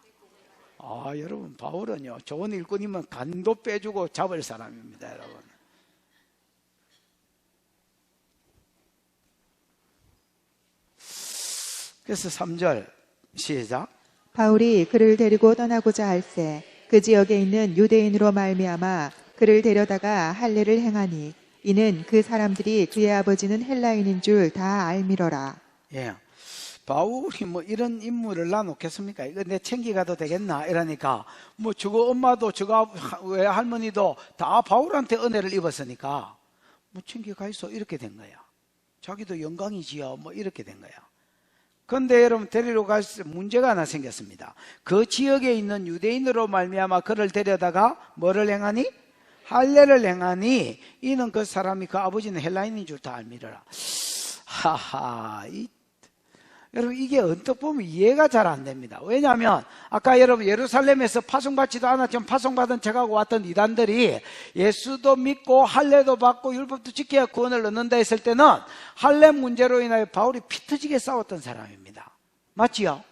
아, 여러분 바울은요 좋은 일꾼이면 간도 빼주고 잡을 사람입니다. 여러분. 그래서 3절 시작. 바울이 그를 데리고 떠나고자 할새 그 지역에 있는 유대인으로 말미암아 그를 데려다가 할례를 행하니 이는 그 사람들이 그의 아버지는 헬라인인 줄 다 알미러라. 예, 바울이 뭐 이런 인물을 놔놓겠습니까? 이거 내 챙기가도 되겠나? 이러니까 뭐 저거 엄마도 저거 외할머니도 다 바울한테 은혜를 입었으니까 뭐 챙겨가 있어 이렇게 된 거야. 자기도 영광이지요. 뭐 이렇게 된 거야. 그런데 여러분 데리러 갈 때 문제가 하나 생겼습니다. 그 지역에 있는 유대인으로 말미암아 그를 데려다가 뭐를 행하니? 할례를 행하니 이는 그 사람이 그 아버지는 헬라인인 줄 다 알미러라. 하하, 여러분 이게 언뜻 보면 이해가 잘 안 됩니다. 왜냐하면 아까 여러분 예루살렘에서 파송받지도 않았지만 파송받은 척하고 왔던 이단들이 예수도 믿고 할례도 받고 율법도 지켜야 구원을 얻는다 했을 때는 할례 문제로 인하여 바울이 피 터지게 싸웠던 사람입니다. 맞지요?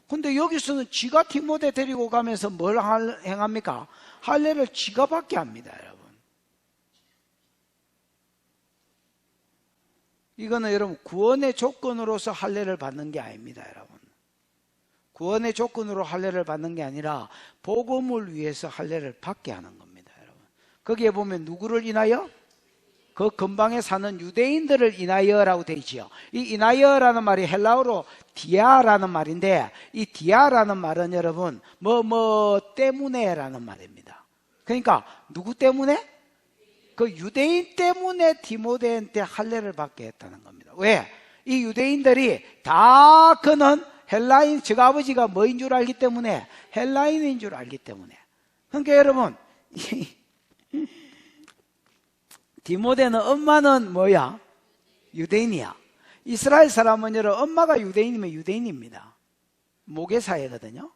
근데 여기서는 지가 디모데 데리고 가면서 뭘 행합니까? 할례를 지가 받게 합니다, 여러분. 이거는 여러분 구원의 조건으로서 할례를 받는 게 아닙니다, 여러분. 구원의 조건으로 할례를 받는 게 아니라 복음을 위해서 할례를 받게 하는 겁니다, 여러분. 거기에 보면 누구를 인하여? 그 근방에 사는 유대인들을 인하여라고 되어 있지요. 이 인하여라는 말이 헬라어로 디아라는 말인데, 이 디아라는 말은 여러분 뭐 때문에라는 말입니다. 그러니까 누구 때문에? 그 유대인 때문에 디모데한테 할례를 받게 했다는 겁니다. 왜? 이 유대인들이 다 그는 헬라인, 즉 아버지가 뭐인 줄 알기 때문에, 헬라인인 줄 알기 때문에. 그러니까 여러분 디모데는 엄마는 뭐야? 유대인이야. 이스라엘 사람은 여러분 엄마가 유대인이면 유대인입니다. 모계사회거든요.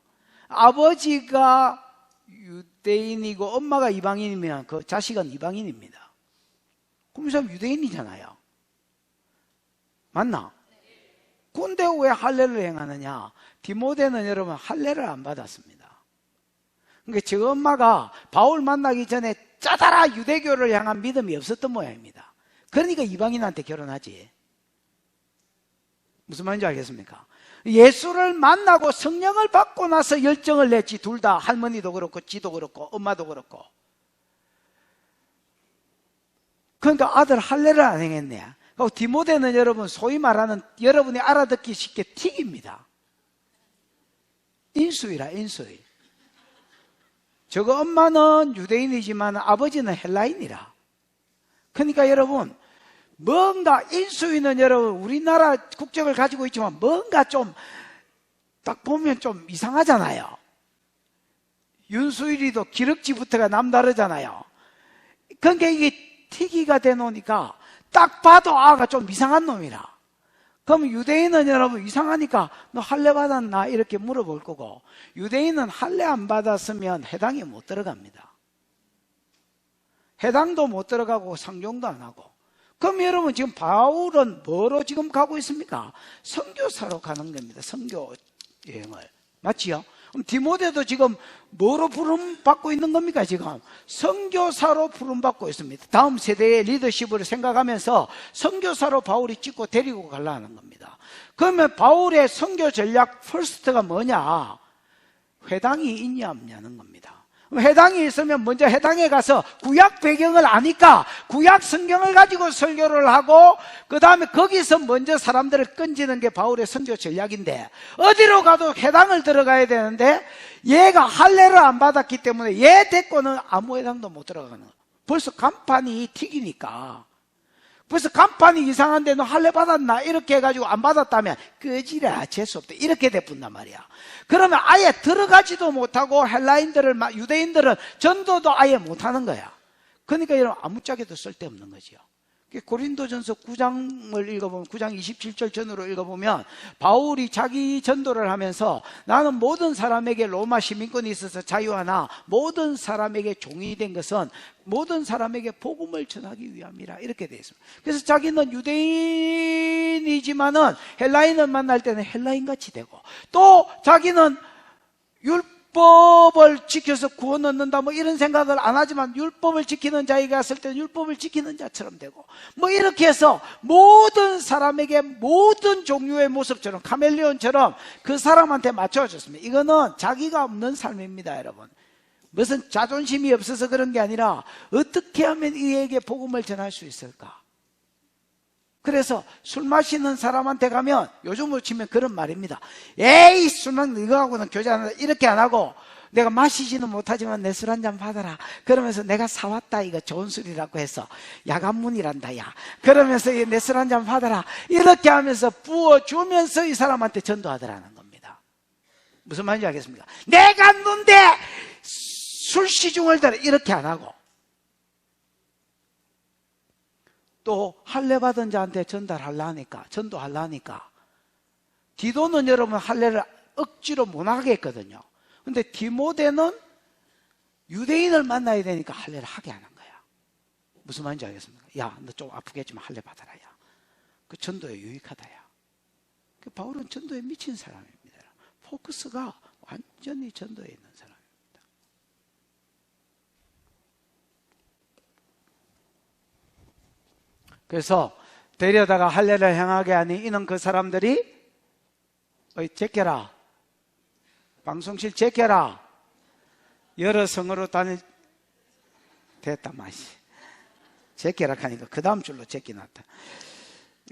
아버지가 유대인이고 엄마가 이방인이면 그 자식은 이방인입니다. 그럼 이 사람 유대인이잖아요. 맞나? 근데 왜 할례를 행하느냐? 디모데는 여러분 할례를 안 받았습니다. 그러니까 저 엄마가 바울 만나기 전에 짜다라 유대교를 향한 믿음이 없었던 모양입니다. 그러니까 이방인한테 결혼하지. 무슨 말인지 알겠습니까? 예수를 만나고 성령을 받고 나서 열정을 냈지. 둘 다, 할머니도 그렇고 지도 그렇고 엄마도 그렇고. 그러니까 아들 할례를 안 행했네. 디모데는 여러분 소위 말하는 여러분이 알아듣기 쉽게 틱입니다. 인수위라, 인수위. 저거 엄마는 유대인이지만 아버지는 헬라인이라. 그러니까 여러분 뭔가 인수위는 여러분 우리나라 국적을 가지고 있지만 뭔가 좀 딱 보면 좀 이상하잖아요. 윤수일이도 기럭지부터가 남다르잖아요. 그러니까 이게 특이가 되놓으니까 딱 봐도 아가 좀 이상한 놈이라. 그럼 유대인은 여러분 이상하니까 너 할례 받았나? 이렇게 물어볼 거고, 유대인은 할례 안 받았으면 해당에 못 들어갑니다. 해당도 못 들어가고 상종도 안 하고. 그럼 여러분 지금 바울은 뭐로 지금 가고 있습니까? 선교사로 가는 겁니다. 선교 여행을. 맞지요? 그럼 디모데도 지금 뭐로 부름받고 있는 겁니까? 지금 선교사로 부름받고 있습니다. 다음 세대의 리더십을 생각하면서 선교사로 바울이 찍고 데리고 가려는 겁니다. 그러면 바울의 선교 전략 퍼스트가 뭐냐? 회당이 있냐 없냐는 겁니다. 회당이 있으면 먼저 회당에 가서 구약 배경을 아니까 구약 성경을 가지고 설교를 하고 그 다음에 거기서 먼저 사람들을 끈지는 게 바울의 선교 전략인데, 어디로 가도 회당을 들어가야 되는데 얘가 할례를 안 받았기 때문에 얘 데리고는 아무 회당도 못 들어가는 거야. 벌써 간판이 튀기니까. 벌써 간판이 이상한데 너 할례 받았나? 이렇게 해가지고 안 받았다면 끄지라 재수없다 이렇게 돼뿐단 말이야. 그러면 아예 들어가지도 못하고 헬라인들을, 유대인들은 전도도 아예 못하는 거야. 그러니까 여러분 아무짝에도 쓸데없는 거지요. 고린도전서 9장을 읽어보면 9장 27절 전으로 읽어보면 바울이 자기 전도를 하면서 나는 모든 사람에게 로마 시민권이 있어서 자유하나 모든 사람에게 종이 된 것은 모든 사람에게 복음을 전하기 위함이라 이렇게 되어 있습니다. 그래서 자기는 유대인이지만은 헬라인을 만날 때는 헬라인같이 되고, 또 자기는 율법을 지켜서 구원 얻는다 뭐 이런 생각을 안 하지만 율법을 지키는 자에게 갔을 때는 율법을 지키는 자처럼 되고, 뭐 이렇게 해서 모든 사람에게 모든 종류의 모습처럼 카멜레온처럼 그 사람한테 맞춰줬습니다. 이거는 자기가 없는 삶입니다, 여러분. 무슨 자존심이 없어서 그런 게 아니라 어떻게 하면 이에게 복음을 전할 수 있을까? 그래서 술 마시는 사람한테 가면 요즘으로 치면 그런 말입니다. 에이, 술 먹는 이거하고는 교제 안 한다. 이렇게 안 하고 내가 마시지는 못하지만 내 술 한 잔 받아라. 그러면서 내가 사왔다. 이거 좋은 술이라고 해서 야간문이란다. 야. 그러면서 내 술 한 잔 받아라. 이렇게 하면서 부어주면서 이 사람한테 전도하더라는 겁니다. 무슨 말인지 알겠습니까? 내가 누군데 술 시중을 들어. 이렇게 안 하고. 또 할례 받은 자한테 전도하려니까 디도는 여러분 할례를 억지로 못 하게 했거든요. 근데 디모데는 유대인을 만나야 되니까 할례를 하게 하는 거야. 무슨 말인지 알겠습니까? 야, 너 좀 아프겠지만 할례 받아라. 야, 그 전도에 유익하다. 야, 그 바울은 전도에 미친 사람입니다. 포커스가 완전히 전도에 있는 사람입니다. 그래서 데려다가 할례를 행하게 하니 이는 그 사람들이 제껴라, 방송실 제껴라, 여러 성으로 다닐 됐다 마시 제껴라 하니까 그 다음 줄로 제껴놨다.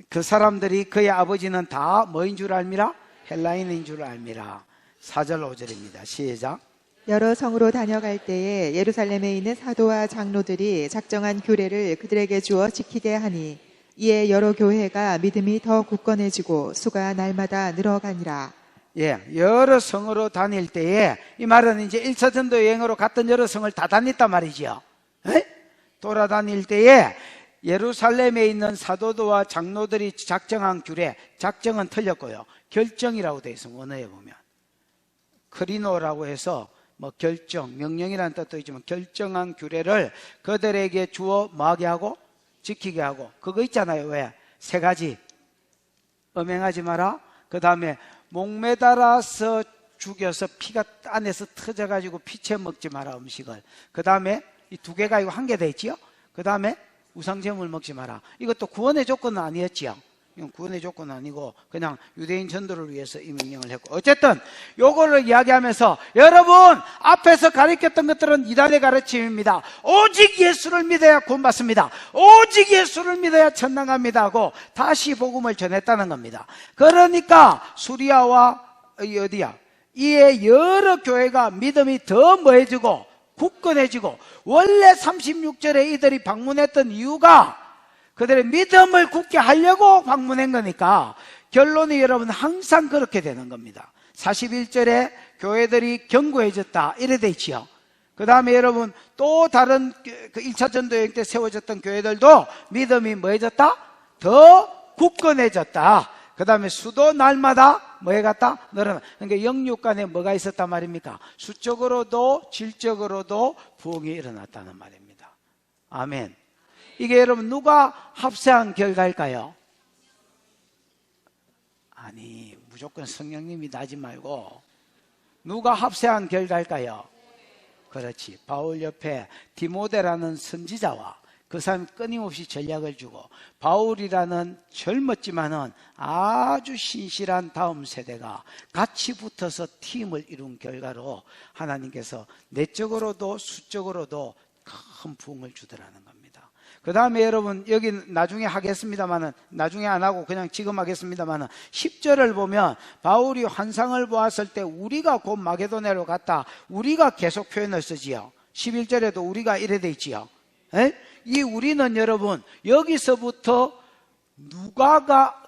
그 사람들이 그의 아버지는 다 뭐인 줄 알미라? 헬라인인 줄 알미라. 4절 5절입니다. 시작. 여러 성으로 다녀갈 때에 예루살렘에 있는 사도와 장로들이 작정한 규례를 그들에게 주어 지키게 하니 이에 여러 교회가 믿음이 더 굳건해지고 수가 날마다 늘어가니라. 예, 여러 성으로 다닐 때에, 이 말은 이제 1차 전도 여행으로 갔던 여러 성을 다 다녔단 말이죠. 에? 돌아다닐 때에 예루살렘에 있는 사도도와 장로들이 작정한 규례, 작정은 틀렸고요. 결정이라고 되어 있습니다. 원어에 보면. 크리노라고 해서 뭐 결정, 명령이라는 뜻도 있지만 결정한 규례를 그들에게 주어 뭐하게 하고 지키게 하고, 그거 있잖아요. 왜? 3가지. 음행하지 마라. 그 다음에 목매달아서 죽여서 피가 안에서 터져가지고 피채 먹지 마라, 음식을. 그 다음에 이 2개가 아니고 1개 돼 있지요. 그 다음에 우상제물 먹지 마라. 이것도 구원의 조건은 아니었지요. 이건 구원의 조건은 아니고 그냥 유대인 전도를 위해서 이 명령을 했고, 어쨌든 요거를 이야기하면서 여러분 앞에서 가르쳤던 것들은 이단의 가르침입니다. 오직 예수를 믿어야 구원받습니다. 오직 예수를 믿어야 천당 갑니다 하고 다시 복음을 전했다는 겁니다. 그러니까 수리아와 어디야? 이에 여러 교회가 믿음이 더 뭐해지고 굳건해지고, 원래 36절에 이들이 방문했던 이유가 그들의 믿음을 굳게 하려고 방문한 거니까 결론이 여러분 항상 그렇게 되는 겁니다. 41절에 교회들이 견고해졌다 이래 돼 있지요. 그 다음에 여러분 또 다른 그 1차 전도 여행 때 세워졌던 교회들도 믿음이 뭐해졌다? 더 굳건해졌다. 그 다음에 수도 날마다 뭐해 갔다? 늘어나. 그러니까 영육 간에 뭐가 있었단 말입니까? 수적으로도 질적으로도 부흥이 일어났다는 말입니다. 아멘. 이게 여러분 누가 합세한 결과일까요? 아니, 무조건 성령님이 나지 말고 누가 합세한 결과일까요? 그렇지. 바울 옆에 디모데라는 선지자와 그 사람이 끊임없이 전략을 주고, 바울이라는 젊었지만은 아주 신실한 다음 세대가 같이 붙어서 팀을 이룬 결과로 하나님께서 내적으로도 수적으로도 큰 부흥을 주더라는 겁니다. 그 다음에 여러분 여기 나중에 하겠습니다만은, 나중에 안 하고 그냥 지금 하겠습니다만은 10절을 보면 바울이 환상을 보았을 때 우리가 곧 마게도냐로 갔다, 우리가 계속 표현을 쓰지요. 11절에도 우리가 이래 돼 있지요. 에? 이 우리는 여러분 여기서부터 누가가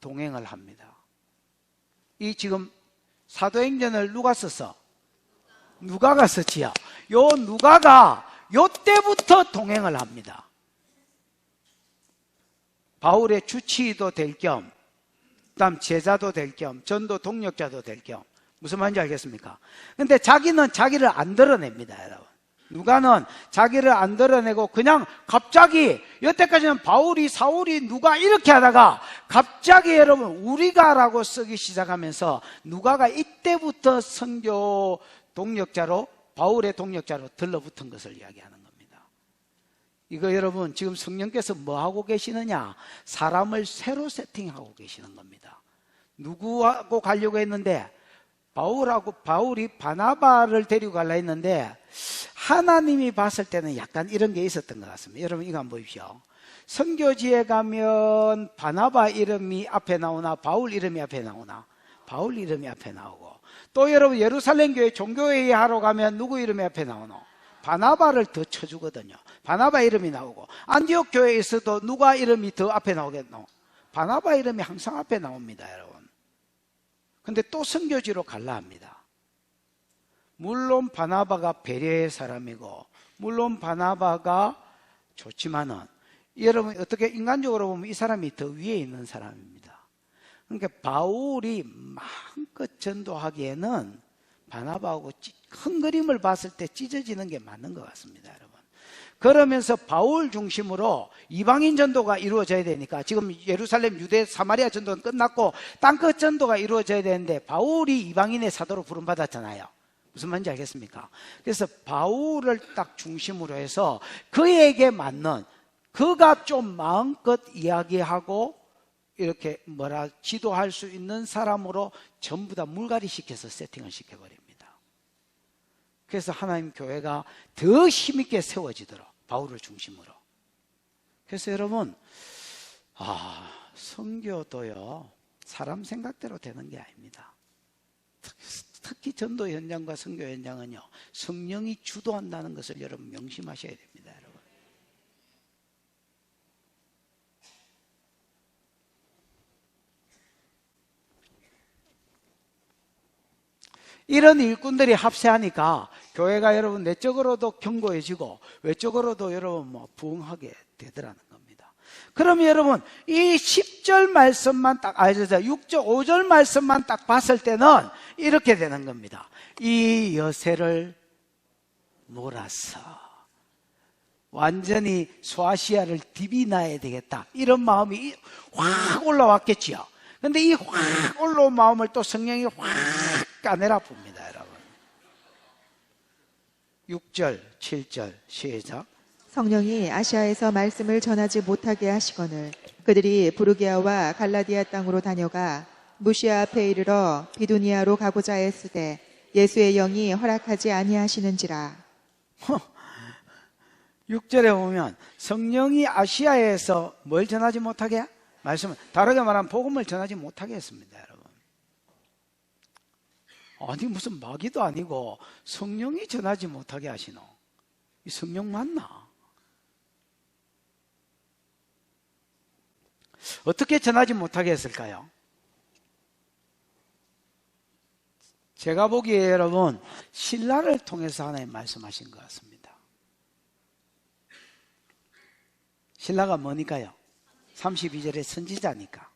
동행을 합니다. 이 지금 사도행전을 누가 썼어? 누가가 썼지요. 요 누가가 요 때부터 동행을 합니다. 바울의 주치의도 될 겸, 그다음 제자도 될 겸, 전도 동력자도 될 겸. 무슨 말인지 알겠습니까? 근데 자기는 자기를 안 드러냅니다, 여러분. 누가는 자기를 안 드러내고 그냥 갑자기, 여태까지는 바울이 사울이 누가 이렇게 하다가 갑자기 여러분 우리가라고 쓰기 시작하면서 누가가 이때부터 선교 동력자로, 바울의 동력자로 들러붙은 것을 이야기하는 겁니다. 이거 여러분 지금 성령께서 뭐 하고 계시느냐? 사람을 새로 세팅하고 계시는 겁니다. 누구하고 가려고 했는데 바울이 바나바를 데리고 가려 했는데 하나님이 봤을 때는 약간 이런 게 있었던 것 같습니다. 여러분 이거 한번 보십시오. 선교지에 가면 바나바 이름이 앞에 나오나 바울 이름이 앞에 나오나? 바울 이름이 앞에 나오고, 또 여러분 예루살렘 교회 종교회의 하러 가면 누구 이름이 앞에 나오노? 바나바를 더 쳐주거든요. 바나바 이름이 나오고, 안디옥 교회에서도 누가 이름이 더 앞에 나오겠노? 바나바 이름이 항상 앞에 나옵니다, 여러분. 근데 또 선교지로 갈라 합니다. 물론 바나바가 배려의 사람이고, 물론 바나바가 좋지만은, 여러분 어떻게 인간적으로 보면 이 사람이 더 위에 있는 사람입니다. 그러니까 바울이 마음껏 전도하기에는 바나바하고 큰 그림을 봤을 때 찢어지는 게 맞는 것 같습니다, 여러분. 그러면서 바울 중심으로 이방인 전도가 이루어져야 되니까 지금 예루살렘, 유대, 사마리아 전도는 끝났고 땅끝 전도가 이루어져야 되는데 바울이 이방인의 사도로 부름받았잖아요. 무슨 말인지 알겠습니까? 그래서 바울을 딱 중심으로 해서 그에게 맞는, 그가 좀 마음껏 이야기하고 이렇게 지도할 수 있는 사람으로 전부 다 물갈이 시켜서 세팅을 시켜버립니다. 그래서 하나님 교회가 더 힘있게 세워지도록 바울을 중심으로. 그래서 여러분, 선교도요 사람 생각대로 되는 게 아닙니다. 특히 전도 현장과 선교 현장은요 성령이 주도한다는 것을 여러분 명심하셔야 됩니다, 여러분. 이런 일꾼들이 합세하니까 교회가 여러분 내적으로도 견고해지고 외적으로도 여러분 부흥하게 되더라는 겁니다. 그럼 여러분 이 10절 말씀만 딱 6절 5절 말씀만 딱 봤을 때는 이렇게 되는 겁니다. 이 여세를 몰아서 완전히 소아시아를 디비나야 되겠다, 이런 마음이 확 올라왔겠지요. 근데 이 확 올라온 마음을 또 성령이 확 까내라 봅니다, 여러분. 6절, 7절 시작. 성령이 아시아에서 말씀을 전하지 못하게 하시거늘 그들이 부르기아와 갈라디아 땅으로 다녀가 무시아 앞에 이르러 비두니아로 가고자 했으되 예수의 영이 허락하지 아니하시는지라. 6절에 보면 성령이 아시아에서 뭘 전하지 못하게? 말씀을, 다르게 말하면 복음을 전하지 못하게 했습니다, 여러분. 아니 무슨 마귀도 아니고 성령이 전하지 못하게 하시노? 이 성령 맞나? 어떻게 전하지 못하게 했을까요? 제가 보기에 여러분 신라를 통해서 하나님 말씀하신 것 같습니다. 신라가 뭐니까요? 32절의 선지자니까.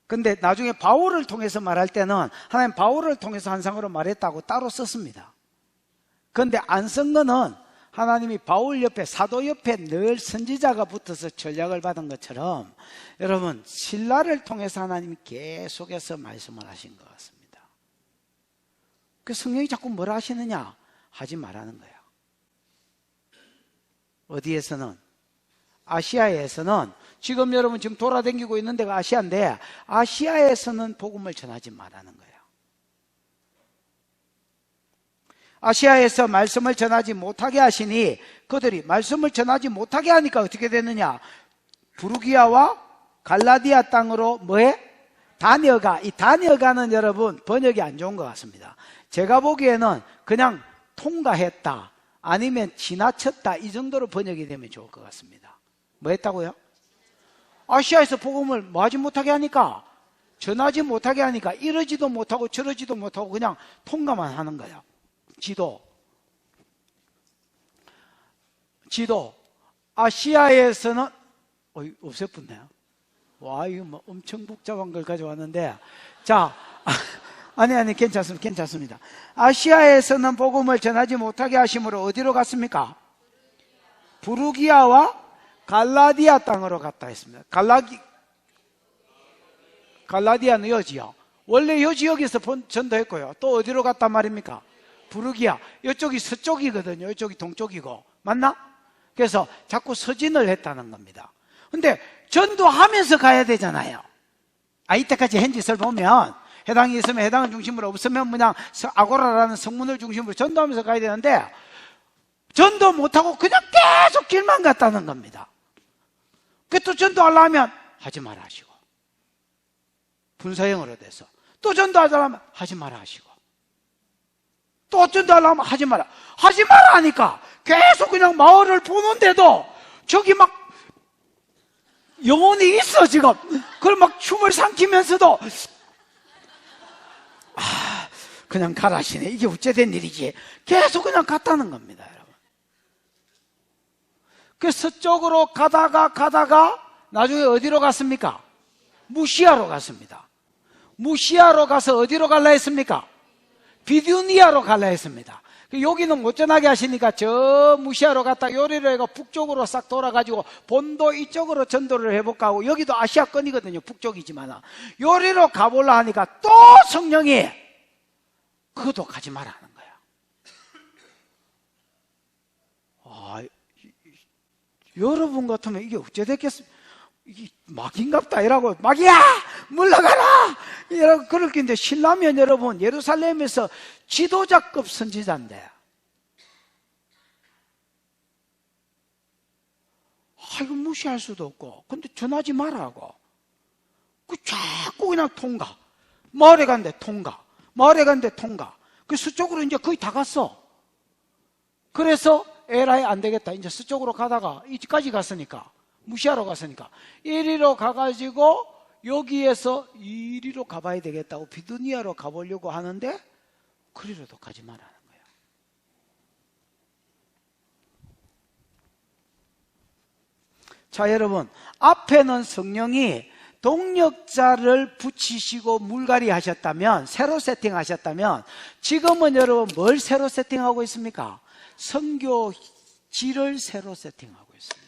근데 나중에 바울을 통해서 말할 때는 하나님 바울을 통해서 한상으로 말했다고 따로 썼습니다. 그런데 안 쓴 거는 하나님이 바울 옆에, 사도 옆에 늘 선지자가 붙어서 전략을 받은 것처럼 여러분 신라를 통해서 하나님이 계속해서 말씀을 하신 것 같습니다. 그 성령이 자꾸 뭐라 하시느냐? 하지 말라는 거예요. 어디에서는? 아시아에서는, 지금 여러분 지금 돌아다니고 있는 데가 아시아인데 아시아에서는 복음을 전하지 말라는 거예요. 아시아에서 말씀을 전하지 못하게 하시니 그들이 말씀을 전하지 못하게 하니까 어떻게 되느냐? 부르기아와 갈라디아 땅으로 뭐해? 다녀가. 이 다녀가는 여러분 번역이 안 좋은 것 같습니다. 제가 보기에는 그냥 통과했다 아니면 지나쳤다 이 정도로 번역이 되면 좋을 것 같습니다. 뭐 했다고요? 아시아에서 복음을 뭐 하지 못하게 하니까, 전하지 못하게 하니까 이러지도 못하고 저러지도 못하고 그냥 통과만 하는 거예요. 지도. 아시아에서는 없애뿐네요. 와, 이거 뭐 엄청 복잡한 걸 가져왔는데, 자, 아니 괜찮습니다. 아시아에서는 복음을 전하지 못하게 하심으로 어디로 갔습니까? 부르기아와 갈라디아 땅으로 갔다 했습니다. 갈라디아는 여지요. 원래 요 지역에서 전도했고요. 또 어디로 갔단 말입니까? 부르기아. 이쪽이 서쪽이거든요. 이쪽이 동쪽이고. 맞나? 그래서 자꾸 서진을 했다는 겁니다. 근데 전도하면서 가야 되잖아요. 이때까지 한 짓을 보면 해당이 있으면 해당을 중심으로, 없으면 그냥 아고라라는 성문을 중심으로 전도하면서 가야 되는데 전도 못하고 그냥 계속 길만 갔다는 겁니다. 또 전도하려면 하지 마라 하시고, 분사형으로 돼서 또 전도하려면 하지 마라 하시고, 또 전도하려면 하지 마라 하니까 계속 그냥 마을을 보는데도 저기 막 영혼이 있어 지금. 그걸 막 춤을 삼키면서도 그냥 가라시네. 이게 어째된 일이지. 계속 그냥 갔다는 겁니다, 여러분. 그 서쪽으로 가다가 나중에 어디로 갔습니까? 무시아로 갔습니다. 무시아로 가서 어디로 갈라 했습니까? 비두니아로 갈라 했습니다. 여기는 못 전하게 하시니까 저 무시아로 갔다 요리로 해가 북쪽으로 싹 돌아가지고 본도 이쪽으로 전도를 해볼까 하고, 여기도 아시아권이거든요. 북쪽이지만 요리로 가볼라 하니까 또 성령이 그것도 가지 마라 하는 거야. 여러분 같으면 이게 어째 됐겠습니까? 이게 막인갑다 이라고, 막이야 물러가라 이라고 그럴 게 있는데, 신라면 여러분 예루살렘에서 지도자급 선지자인데 이거 무시할 수도 없고, 근데 전하지 말라고. 그 자꾸 그냥 통과, 마을에 간대 통과, 마을에 간대 통과. 그 서쪽으로 이제 거의 다 갔어. 그래서 에라이 안 되겠다, 이제 서쪽으로 가다가 이까지 갔으니까, 무시하러 갔으니까 이리로 가가지고 여기에서 이리로 가봐야 되겠다고 비두니아로 가보려고 하는데, 그리로도 가지 말라는 거예요. 자, 여러분, 앞에는 성령이 동력자를 붙이시고 물갈이 하셨다면, 새로 세팅하셨다면, 지금은 여러분 뭘 새로 세팅하고 있습니까? 선교지를 새로 세팅하고 있습니다.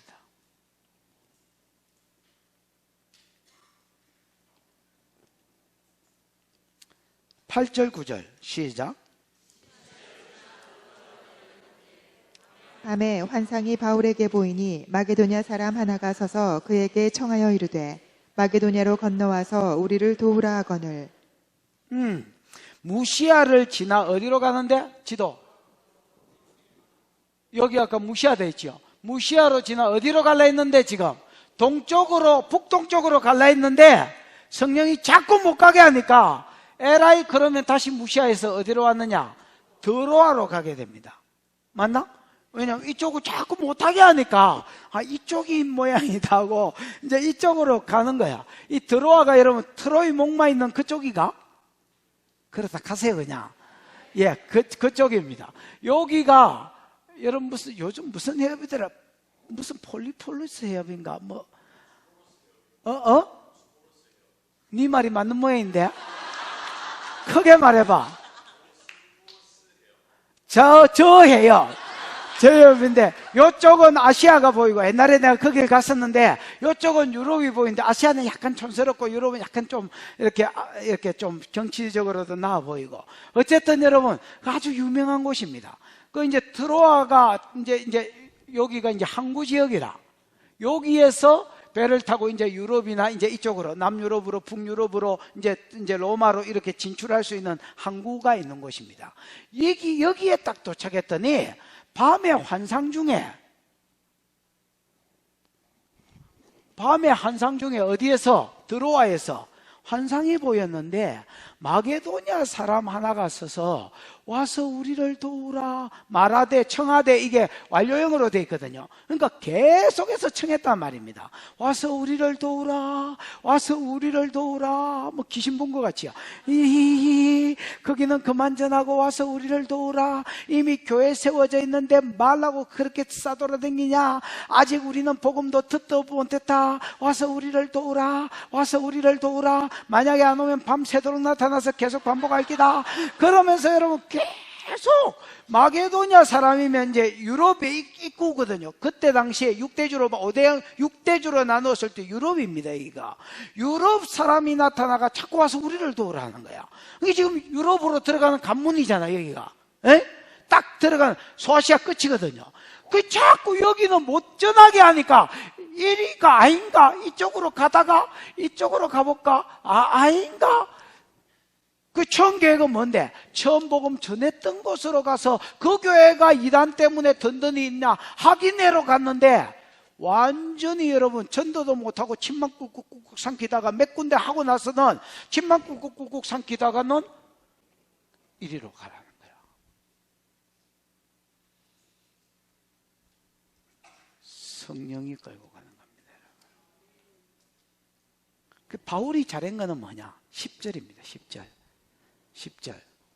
8절 9절 시작. 밤에 환상이 바울에게 보이니 마게도냐 사람 하나가 서서 그에게 청하여 이르되 마게도냐로 건너와서 우리를 도우라 하거늘. 무시아를 지나 어디로 가는데? 지도. 여기 아까 무시아 돼 있죠. 무시아로 지나 어디로 갈라 했는데, 지금 동쪽으로, 북동쪽으로 갈라 했는데 성령이 자꾸 못 가게 하니까 에라이, 그러면 다시 무시아에서 어디로 왔느냐? 드로아로 가게 됩니다. 맞나? 왜냐면 이쪽을 자꾸 못하게 하니까 이쪽이 모양이다 하고 이제 이쪽으로 가는 거야. 이 드로아가 여러분 트로이 목마 있는 그쪽이가? 그렇다 가세요 그냥. 예, 그쪽입니다. 여기가 여러분 요즘 무슨 해협이더라? 무슨 폴리폴리스 해협인가? 네 말이 맞는 모양인데? 크게 말해봐. 저 해협. 저 해협인데, 요쪽은 아시아가 보이고, 옛날에 내가 거길 갔었는데, 요쪽은 유럽이 보이는데, 아시아는 약간 촌스럽고, 유럽은 약간 좀, 이렇게 좀 정치적으로도 나아 보이고. 어쨌든 여러분, 아주 유명한 곳입니다. 이제 드로아가, 이제, 여기가 이제 항구 지역이라, 여기에서 배를 타고 이제 유럽이나 이제 이쪽으로, 남유럽으로, 북유럽으로, 이제 로마로 이렇게 진출할 수 있는 항구가 있는 곳입니다. 여기에 딱 도착했더니, 밤에 환상 중에 어디에서? 드로아에서 환상이 보였는데, 마게도냐 사람 하나가 서서 와서 우리를 도우라 말하되, 청하되, 이게 완료형으로 되어 있거든요. 그러니까 계속해서 청했단 말입니다. 와서 우리를 도우라, 와서 우리를 도우라. 뭐 귀신 본 것 같지요. 거기는 그만 전하고 와서 우리를 도우라. 이미 교회 세워져 있는데 말라고 그렇게 싸돌아다니냐. 아직 우리는 복음도 듣도 못했다. 와서 우리를 도우라, 와서 우리를 도우라. 만약에 안 오면 밤새도록 나타나서 계속 반복할 기다. 그러면서 여러분 계속, 마게도냐 사람이면 이제 유럽의 입구거든요. 그때 당시에 6대주로, 5대양 6대주로 나누었을 때 유럽입니다. 여기가 유럽 사람이 나타나가 자꾸 와서 우리를 도우라 하는 거야. 이게 지금 유럽으로 들어가는 관문이잖아. 여기가 딱 들어가는 소아시아 끝이거든요. 그 자꾸 여기는 못 전하게 하니까, 이리가 아닌가, 이쪽으로 가다가 이쪽으로 가볼까, 아닌가. 그 처음 계획은 뭔데? 처음 복음 전했던 곳으로 가서 그 교회가 이단 때문에 든든히 있냐 확인하러 갔는데, 완전히 여러분 전도도 못하고 침만 꾹꾹꾹 삼키다가 몇 군데 하고 나서는 침만 꾹꾹꾹 삼키다가는 이리로 가라는 거야. 성령이 끌고 가는 겁니다. 그 바울이 잘한 거는 뭐냐? 10절입니다. 10절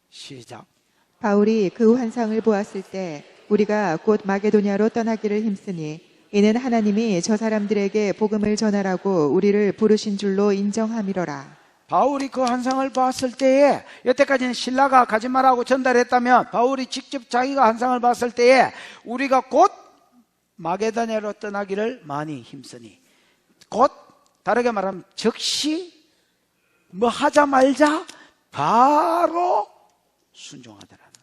시작. 바울이 그 환상을 보았을 때 우리가 곧 마게도냐로 떠나기를 힘쓰니 이는 하나님이 저 사람들에게 복음을 전하라고 우리를 부르신 줄로 인정함이로라. 바울이 그 환상을 봤을 때에, 여태까지는 신라가 가지 말라고 전달했다면 바울이 직접 자기가 환상을 봤을 때에 우리가 곧 마게도냐로 떠나기를 많이 힘쓰니, 곧 다르게 말하면 즉시 뭐 하자 말자 바로 순종하더라는 겁니다.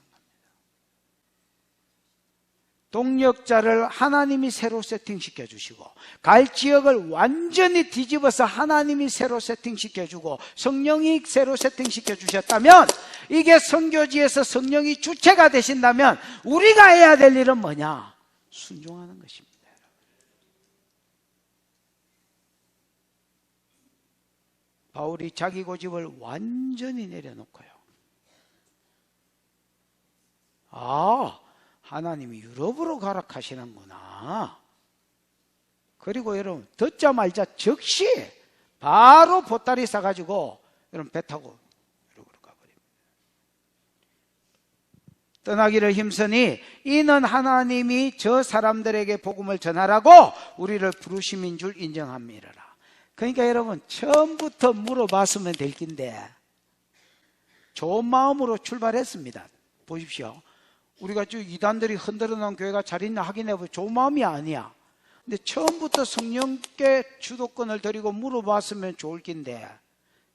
동력자를 하나님이 새로 세팅시켜 주시고, 갈 지역을 완전히 뒤집어서 하나님이 새로 세팅시켜 주고, 성령이 새로 세팅시켜 주셨다면, 이게 선교지에서 성령이 주체가 되신다면 우리가 해야 될 일은 뭐냐? 순종하는 것입니다. 바울이 자기 고집을 완전히 내려놓고요, 하나님이 유럽으로 가라 하시는구나. 그리고 여러분, 듣자마자 즉시 바로 보따리 싸가지고 여러분 배 타고 유럽으로 가버립니다. 떠나기를 힘쓰니 이는 하나님이 저 사람들에게 복음을 전하라고 우리를 부르심인 줄 인정함이라. 그러니까 여러분, 처음부터 물어봤으면 될 긴데 좋은 마음으로 출발했습니다. 보십시오. 우리가 쭉 이단들이 흔들어 놓은 교회가 잘 있나 확인해 보면 좋은 마음이 아니야. 근데 처음부터 성령께 주도권을 드리고 물어봤으면 좋을 긴데,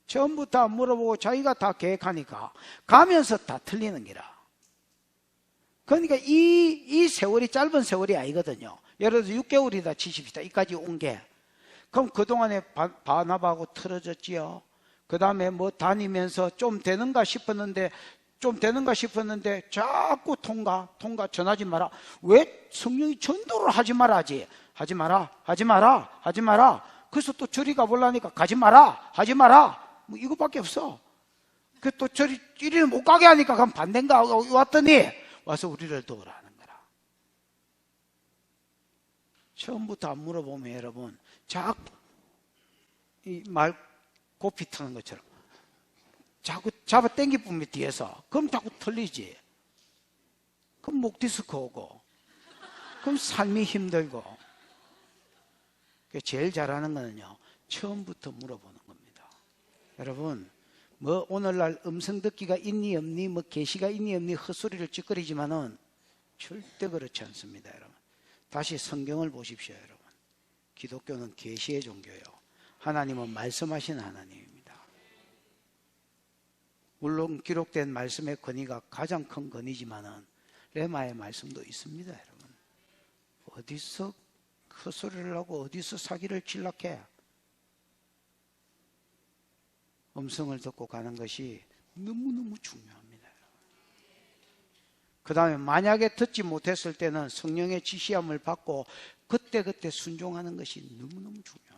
처음부터 안 물어보고 자기가 다 계획하니까 가면서 다 틀리는 기라. 그러니까 이 세월이 짧은 세월이 아니거든요. 예를 들어 6개월이다 치십시다. 이까지 온 게. 그럼 그동안에 바나바하고 틀어졌지요. 그 다음에 뭐 다니면서 좀 되는가 싶었는데 자꾸 통과 전하지 마라. 왜 성령이 전도를 하지 말아야지. 하지 마라. 그래서 또 저리 가보려니까 하지 마라. 뭐 이거밖에 없어. 그 또 저리 이리는 못 가게 하니까 그럼 반대인가 왔더니 와서 우리를 도우라는 거라. 처음부터 안 물어보면 여러분, 자꾸 이 말 고피 트는 것처럼 자꾸 잡아 당기 뿜이 뒤에서, 그럼 자꾸 틀리지. 그럼 목 디스크 오고, 그럼 삶이 힘들고. 제일 잘하는 거는요, 처음부터 물어보는 겁니다. 여러분, 뭐 오늘날 음성 듣기가 있니 없니, 뭐 계시가 있니 없니 헛소리를 찌끄리지만은 절대 그렇지 않습니다. 여러분, 다시 성경을 보십시오. 여러분, 기독교는 계시의 종교예요. 하나님은 말씀하시는 하나님입니다. 물론 기록된 말씀의 권위가 가장 큰 권위지만은 레마의 말씀도 있습니다. 여러분, 어디서 헛소리를 하고 어디서 사기를 칠락해? 음성을 듣고 가는 것이 너무너무 중요합니다. 그 다음에 만약에 듣지 못했을 때는 성령의 지시함을 받고 그때그때 순종하는 것이 너무너무 중요합니다.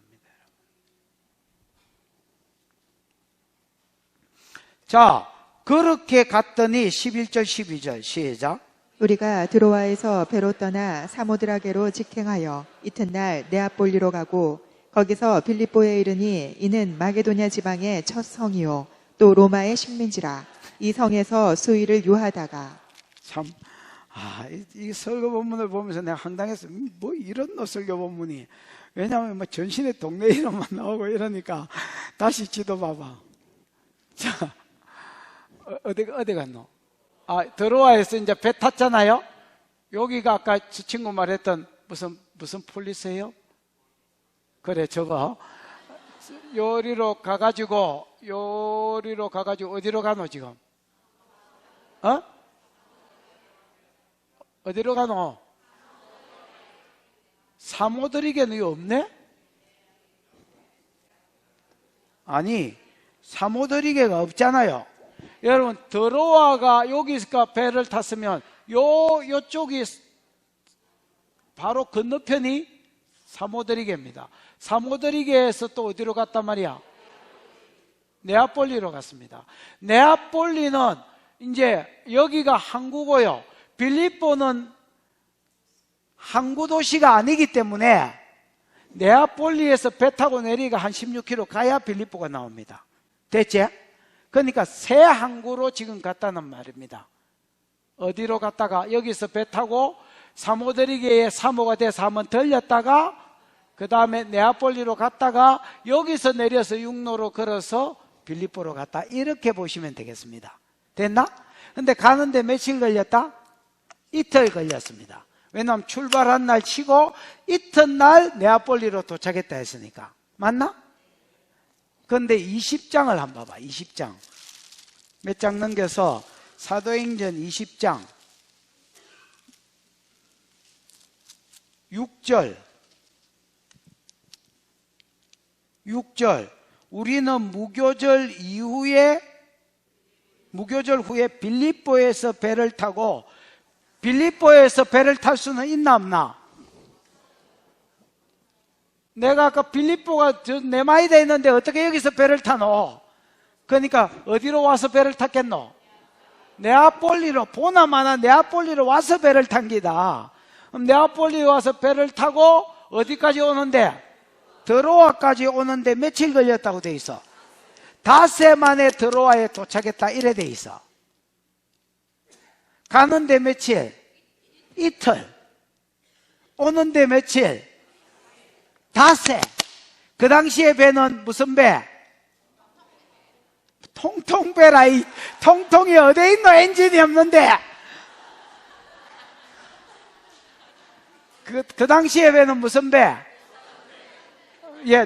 자, 그렇게 갔더니 11절 12절 시작. 우리가 드로아에서 배로 떠나 사모드라게로 직행하여 이튿날 네아폴리로 가고 거기서 빌립보에 이르니 이는 마게도냐 지방의 첫 성이요 또 로마의 식민지라. 이 성에서 수일을 유하다가. 참, 이 설교 본문을 보면서 내가 황당했어요. 뭐 이런 설교 본문이. 왜냐하면 뭐 전신의 동네 이름만 나오고 이러니까. 다시 지도 봐봐. 자, 어디 갔노? 드로아에서 이제 배 탔잖아요. 여기가 아까 저 친구 말했던 무슨 폴리스예요? 그래, 저거. 요리로 가가지고 어디로 가노 지금? 어디로 가노? 사모드리게는 없네? 아니, 사모드리게가 없잖아요. 여러분, 드로아가 여기서 배를 탔으면 요쪽이 바로 건너편이 사모드리게입니다. 사모드리게에서 또 어디로 갔단 말이야? 네아폴리로 갔습니다. 네아폴리는 이제 여기가 항구고요. 빌립보는 항구 도시가 아니기 때문에 네아폴리에서 배 타고 내리가 한 16km 가야 빌립보가 나옵니다. 됐지? 그러니까 새 항구로 지금 갔다는 말입니다. 어디로 갔다가 여기서 배 타고 사모드리게의 사모가 돼서 한번 들렸다가 그 다음에 네아폴리로 갔다가 여기서 내려서 육로로 걸어서 빌립보로 갔다. 이렇게 보시면 되겠습니다. 됐나? 근데 가는데 며칠 걸렸다? 이틀 걸렸습니다. 왜냐하면 출발한 날 치고 이튿날 네아폴리로 도착했다 했으니까. 맞나? 그런데 20장을 한번 봐봐. 20장. 몇 장 넘겨서 사도행전 20장 6절 우리는 무교절 후에 빌립보에서 배를 타고 빌립보에서 배를 탈 수는 있나 없나? 내가 아까 빌립보가 네마이다에 있는데 어떻게 여기서 배를 타노? 그러니까 어디로 와서 배를 탔겠노? 네아폴리로, 보나마나 네아폴리로 와서 배를 탄 기다. 그럼 네아폴리에 와서 배를 타고 어디까지 오는데? 드로아까지 오는데 며칠 걸렸다고 돼 있어? 닷새 만에 드로아에 도착했다 이래 돼 있어. 가는데 며칠? 이틀. 오는데 며칠? 닷새. 그 당시에 배는 무슨 배? 통통배라. 이 통통이 어디에 있노? 엔진이 없는데. 그 당시에 배는 무슨 배? 예,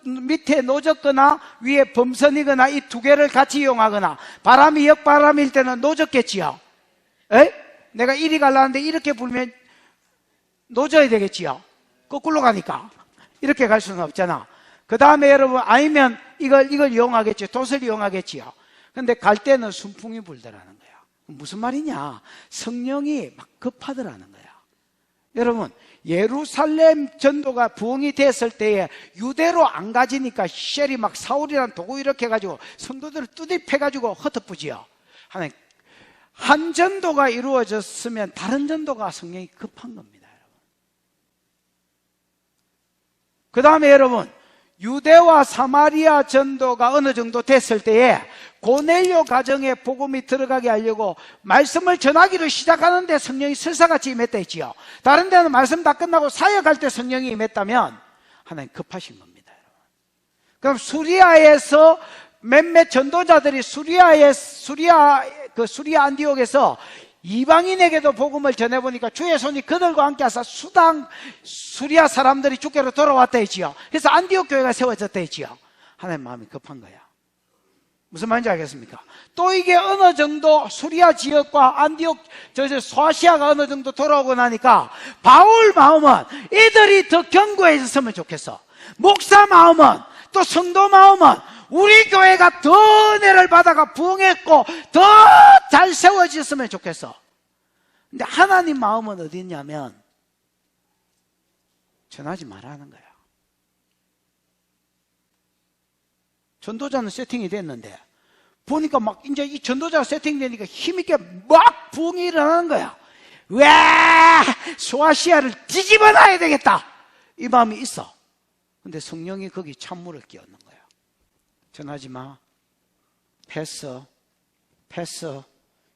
밑에 노젓거나 위에 범선이거나 이 두 개를 같이 이용하거나 바람이 역바람일 때는 노젓겠지요. 에? 내가 이리 가려는데 이렇게 불면 노져야 되겠지요. 거꾸로 가니까. 이렇게 갈 수는 없잖아. 그 다음에 여러분, 아니면 이걸 이용하겠죠. 돛을 이용하겠지요. 근데 갈 때는 순풍이 불더라는 거야. 무슨 말이냐? 성령이 막 급하더라는 거야. 여러분, 예루살렘 전도가 부흥이 됐을 때에 유대로 안 가지니까 쉘이 막 사울이란 도구 이렇게 해가지고 성도들을 뚜딥해가지고 흩어쁘지요. 하나님, 한 전도가 이루어졌으면 다른 전도가 성령이 급한 겁니다, 여러분. 그 다음에 여러분, 유대와 사마리아 전도가 어느 정도 됐을 때에 고넬료 가정에 복음이 들어가게 하려고 말씀을 전하기를 시작하는데 성령이 설사같이 임했다 했지요. 다른 데는 말씀 다 끝나고 사역할 때 성령이 임했다면 하나님 급하신 겁니다, 여러분. 그럼 수리아에서 몇몇 전도자들이 수리아 안디옥에서 이방인에게도 복음을 전해보니까 주의 손이 그들과 함께 하사 수리아 사람들이 주께로 돌아왔다 했지요. 그래서 안디옥 교회가 세워졌다 했지요. 하나님 마음이 급한 거야. 무슨 말인지 알겠습니까? 또 이게 어느 정도 수리아 지역과 안디옥 소아시아가 어느 정도 돌아오고 나니까 바울 마음은 이들이 더 견고해졌으면 좋겠어. 목사 마음은, 또 성도 마음은 우리 교회가 더 은혜를 받아가 부흥했고 더 잘 세워졌으면 좋겠어. 근데 하나님 마음은 어디 있냐면 전하지 말라는 거야. 전도자는 세팅이 됐는데 보니까 막 이제 이 전도자가 세팅되니까 힘있게 막 부흥이 일어나는 거야. 와, 소아시아를 뒤집어 놔야 되겠다, 이 마음이 있어. 근데 성령이 거기 찬물을 끼얹는 거야. 전하지 마. 패스.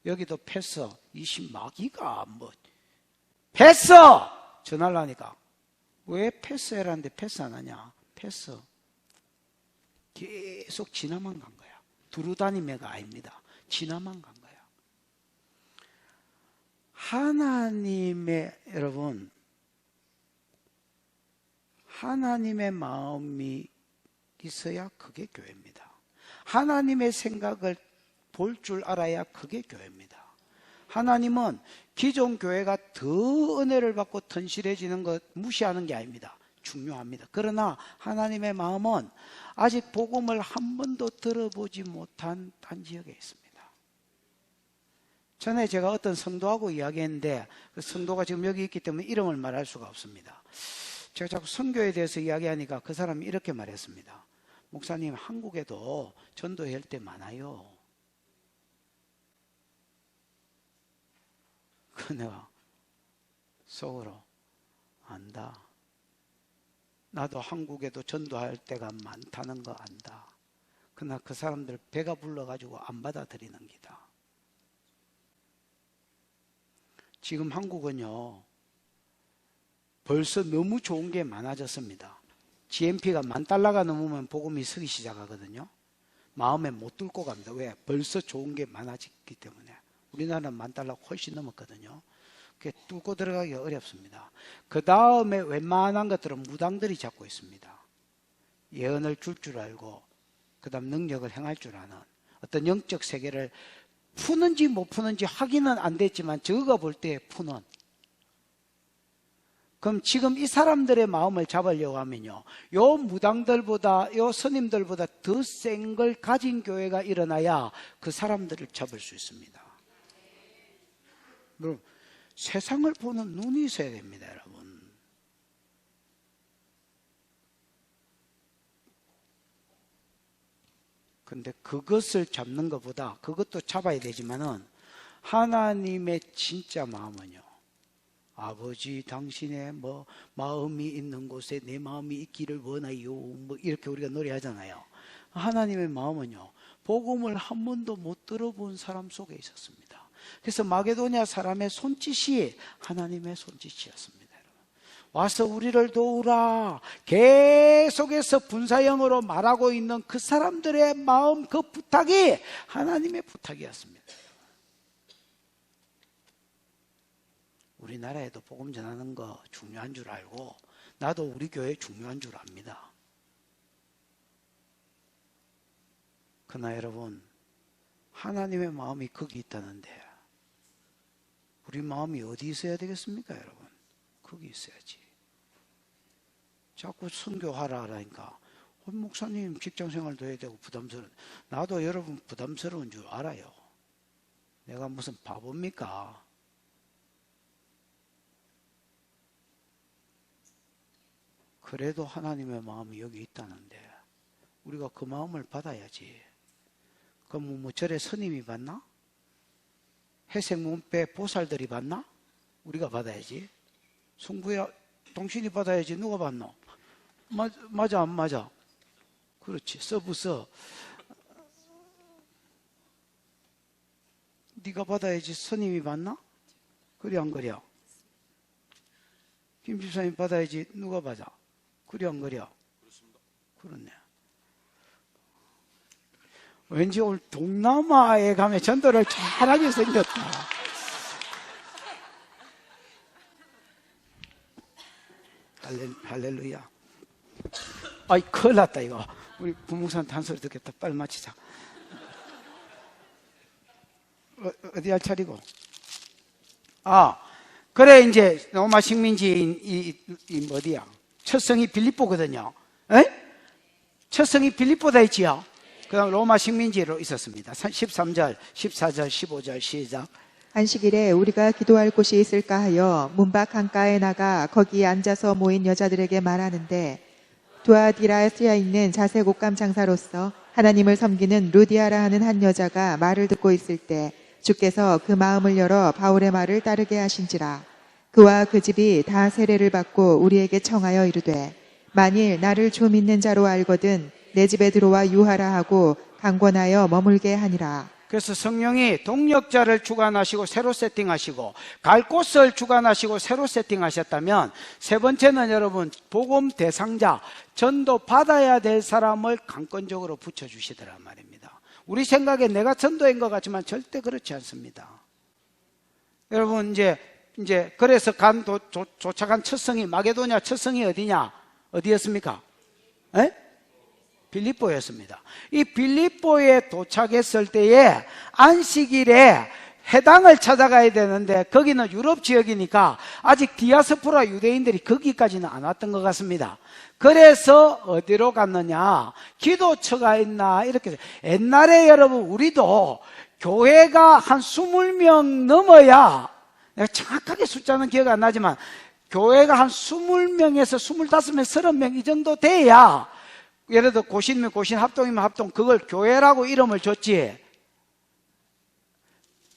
여기도 패스. 이신마귀가 뭐 패스 전하려니까 왜 패스해라는데 패스 안 하냐? 패스. 계속 지나만 간 거야. 두루다니매가 아닙니다. 지나만 간 거야. 여러분, 하나님의 마음이 있어야 그게 교회입니다. 하나님의 생각을 볼 줄 알아야 그게 교회입니다. 하나님은 기존 교회가 더 은혜를 받고 튼실해지는 것 무시하는 게 아닙니다. 중요합니다. 그러나 하나님의 마음은 아직 복음을 한 번도 들어보지 못한 딴 지역에 있습니다. 전에 제가 어떤 성도하고 이야기했는데 그 성도가 지금 여기 있기 때문에 이름을 말할 수가 없습니다. 제가 자꾸 선교에 대해서 이야기하니까 그 사람이 이렇게 말했습니다. 목사님, 한국에도 전도할 때 많아요. 그 내가 속으로 안다. 나도 한국에도 전도할 때가 많다는 거 안다. 그러나 그 사람들 배가 불러가지고 안 받아들이는 기다. 지금 한국은요, 벌써 너무 좋은 게 많아졌습니다. GNP가 $10,000가 넘으면 복음이 서기 시작하거든요. 마음에 못 뚫고 갑니다. 왜? 벌써 좋은 게 많아졌기 때문에. 우리나라는 $10,000 훨씬 넘었거든요. 그게 뚫고 들어가기가 어렵습니다. 그 다음에 웬만한 것들은 무당들이 잡고 있습니다. 예언을 줄 알고 그 다음 능력을 행할 줄 아는 어떤 영적 세계를 푸는지 못 푸는지 확인은 안 됐지만 저가 볼 때 푸는. 그럼 지금 이 사람들의 마음을 잡으려고 하면요, 요 무당들보다 요 스님들보다 더 센 걸 가진 교회가 일어나야 그 사람들을 잡을 수 있습니다. 여러분, 세상을 보는 눈이 있어야 됩니다, 여러분. 근데 그것을 잡는 것보다, 그것도 잡아야 되지만은 하나님의 진짜 마음은요, 아버지 당신의 마음이 있는 곳에 내 마음이 있기를 원하요, 이렇게 우리가 노래하잖아요. 하나님의 마음은요, 복음을 한 번도 못 들어본 사람 속에 있었습니다. 그래서 마게도냐 사람의 손짓이 하나님의 손짓이었습니다. 와서 우리를 도우라 계속해서 분사형으로 말하고 있는 그 사람들의 마음, 그 부탁이 하나님의 부탁이었습니다. 우리나라에도 복음 전하는 거 중요한 줄 알고 나도 우리 교회 중요한 줄 압니다. 그러나 여러분, 하나님의 마음이 거기 있다는데 우리 마음이 어디 있어야 되겠습니까, 여러분? 거기 있어야지. 자꾸 선교하라 하니까 목사님 직장생활도 해야 되고 부담스러운. 나도 여러분 부담스러운 줄 알아요. 내가 무슨 바보입니까? 그래도 하나님의 마음이 여기 있다는데 우리가 그 마음을 받아야지. 그럼 뭐 절에 스님이 받나? 회색문패 보살들이 받나? 우리가 받아야지. 성부야 당신이 받아야지. 누가 받노? 맞아 안 맞아? 그렇지. 서부서 네가 받아야지. 스님이 받나? 그래 안 그래? 김 집사님 받아야지. 누가 받아? 그래 안 그래? 그렇네. 왠지 오늘 동남아에 가면 전도를 잘하게 생겼다. 할렐루야. 아이, 큰일 났다, 이거. 우리 부목사한테 한 소리 듣겠다. 빨리 마치자. 어디 할 차리고? 그래, 이제, 로마 식민지인, 이 어디야? 첫 성이 빌립보거든요. 에? 첫 성이 빌립보다 있지요? 그 다음 로마 식민지로 있었습니다. 13절, 14절, 15절 시작. 안식일에 우리가 기도할 곳이 있을까 하여 문밖 강가에 나가 거기에 앉아서 모인 여자들에게 말하는데 두아디라스에 있는 자색 옷감 장사로서 하나님을 섬기는 루디아라 하는 한 여자가 말을 듣고 있을 때 주께서 그 마음을 열어 바울의 말을 따르게 하신지라. 그와 그 집이 다 세례를 받고 우리에게 청하여 이르되 만일 나를 주 믿는 자로 알거든 내 집에 들어와 유하라 하고 강권하여 머물게 하니라. 그래서 성령이 동력자를 주관하시고 새로 세팅하시고 갈 곳을 주관하시고 새로 세팅하셨다면 세 번째는 여러분 복음 대상자, 전도 받아야 될 사람을 강권적으로 붙여주시더란 말입니다. 우리 생각에 내가 전도인 것 같지만 절대 그렇지 않습니다. 여러분 이제 그래서 도착한 첫 성이 마게도냐 첫 성이 어디냐? 어디였습니까? 에? 빌립보였습니다. 이 빌립보에 도착했을 때에 안식일에 해당을 찾아가야 되는데 거기는 유럽 지역이니까 아직 디아스포라 유대인들이 거기까지는 안 왔던 것 같습니다. 그래서 어디로 갔느냐? 기도처가 있나? 이렇게. 옛날에 여러분 우리도 교회가 한 20명 넘어야, 내가 정확하게 숫자는 기억 안 나지만 교회가 한 20명에서 25명, 30명 이 정도 돼야, 예를 들어 고신이면 고신, 합동이면 합동, 그걸 교회라고 이름을 줬지.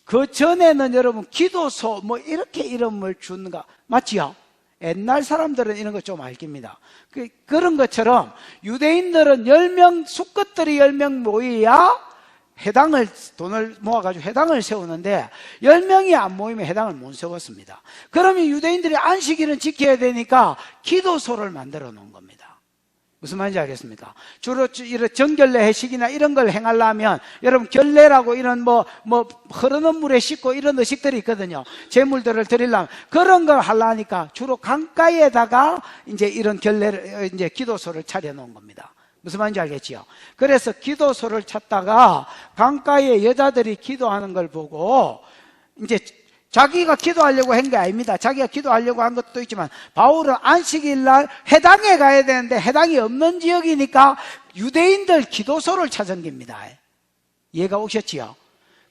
그 전에는 여러분 기도소 뭐 이렇게 이름을 주는가 맞지요? 옛날 사람들은 이런 거 좀 알깁니다. 그런 것처럼 유대인들은 10명, 수컷들이 10명 모여야 회당을, 돈을 모아가지고 회당을 세우는데 10명이 안 모이면 회당을 못 세웠습니다. 그러면 유대인들이 안식일은 지켜야 되니까 기도소를 만들어 놓은 겁니다. 무슨 말인지 알겠습니까? 주로 이런 정결례 회식이나 이런 걸 행하려면 여러분 결례라고 이런 흐르는 물에 씻고 이런 의식들이 있거든요. 제물들을 드리려면 그런 걸 하려니까 주로 강가에다가 이제 이런 결례를 이제 기도소를 차려 놓은 겁니다. 무슨 말인지 알겠지요? 그래서 기도소를 찾다가 강가에 여자들이 기도하는 걸 보고 이제 자기가 기도하려고 한 게 아닙니다. 자기가 기도하려고 한 것도 있지만 바울은 안식일 날 회당에 가야 되는데 회당이 없는 지역이니까 유대인들 기도소를 찾은 겁니다. 이해가 오셨지요?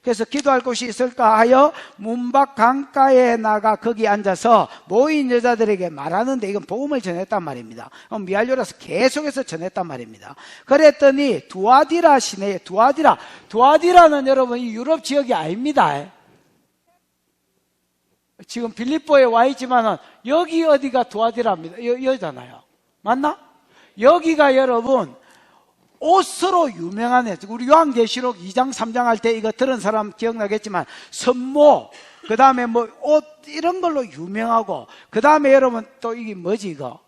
그래서 기도할 곳이 있을까 하여 문밖 강가에 나가 거기 앉아서 모인 여자들에게 말하는데 이건 복음을 전했단 말입니다. 미알료라서 계속해서 전했단 말입니다. 그랬더니 두아디라 시내에 두아디라는 여러분 이 유럽 지역이 아닙니다. 지금 빌립보에 와 있지만은 여기 어디가 두아디라입니다. 여잖아요. 맞나? 여기가 여러분 옷으로 유명한 애. 우리 요한계시록 2장 3장 할 때 이거 들은 사람 기억나겠지만 선모, 그 다음에 뭐 옷 이런 걸로 유명하고, 그 다음에 여러분 또 이게 뭐지 이거?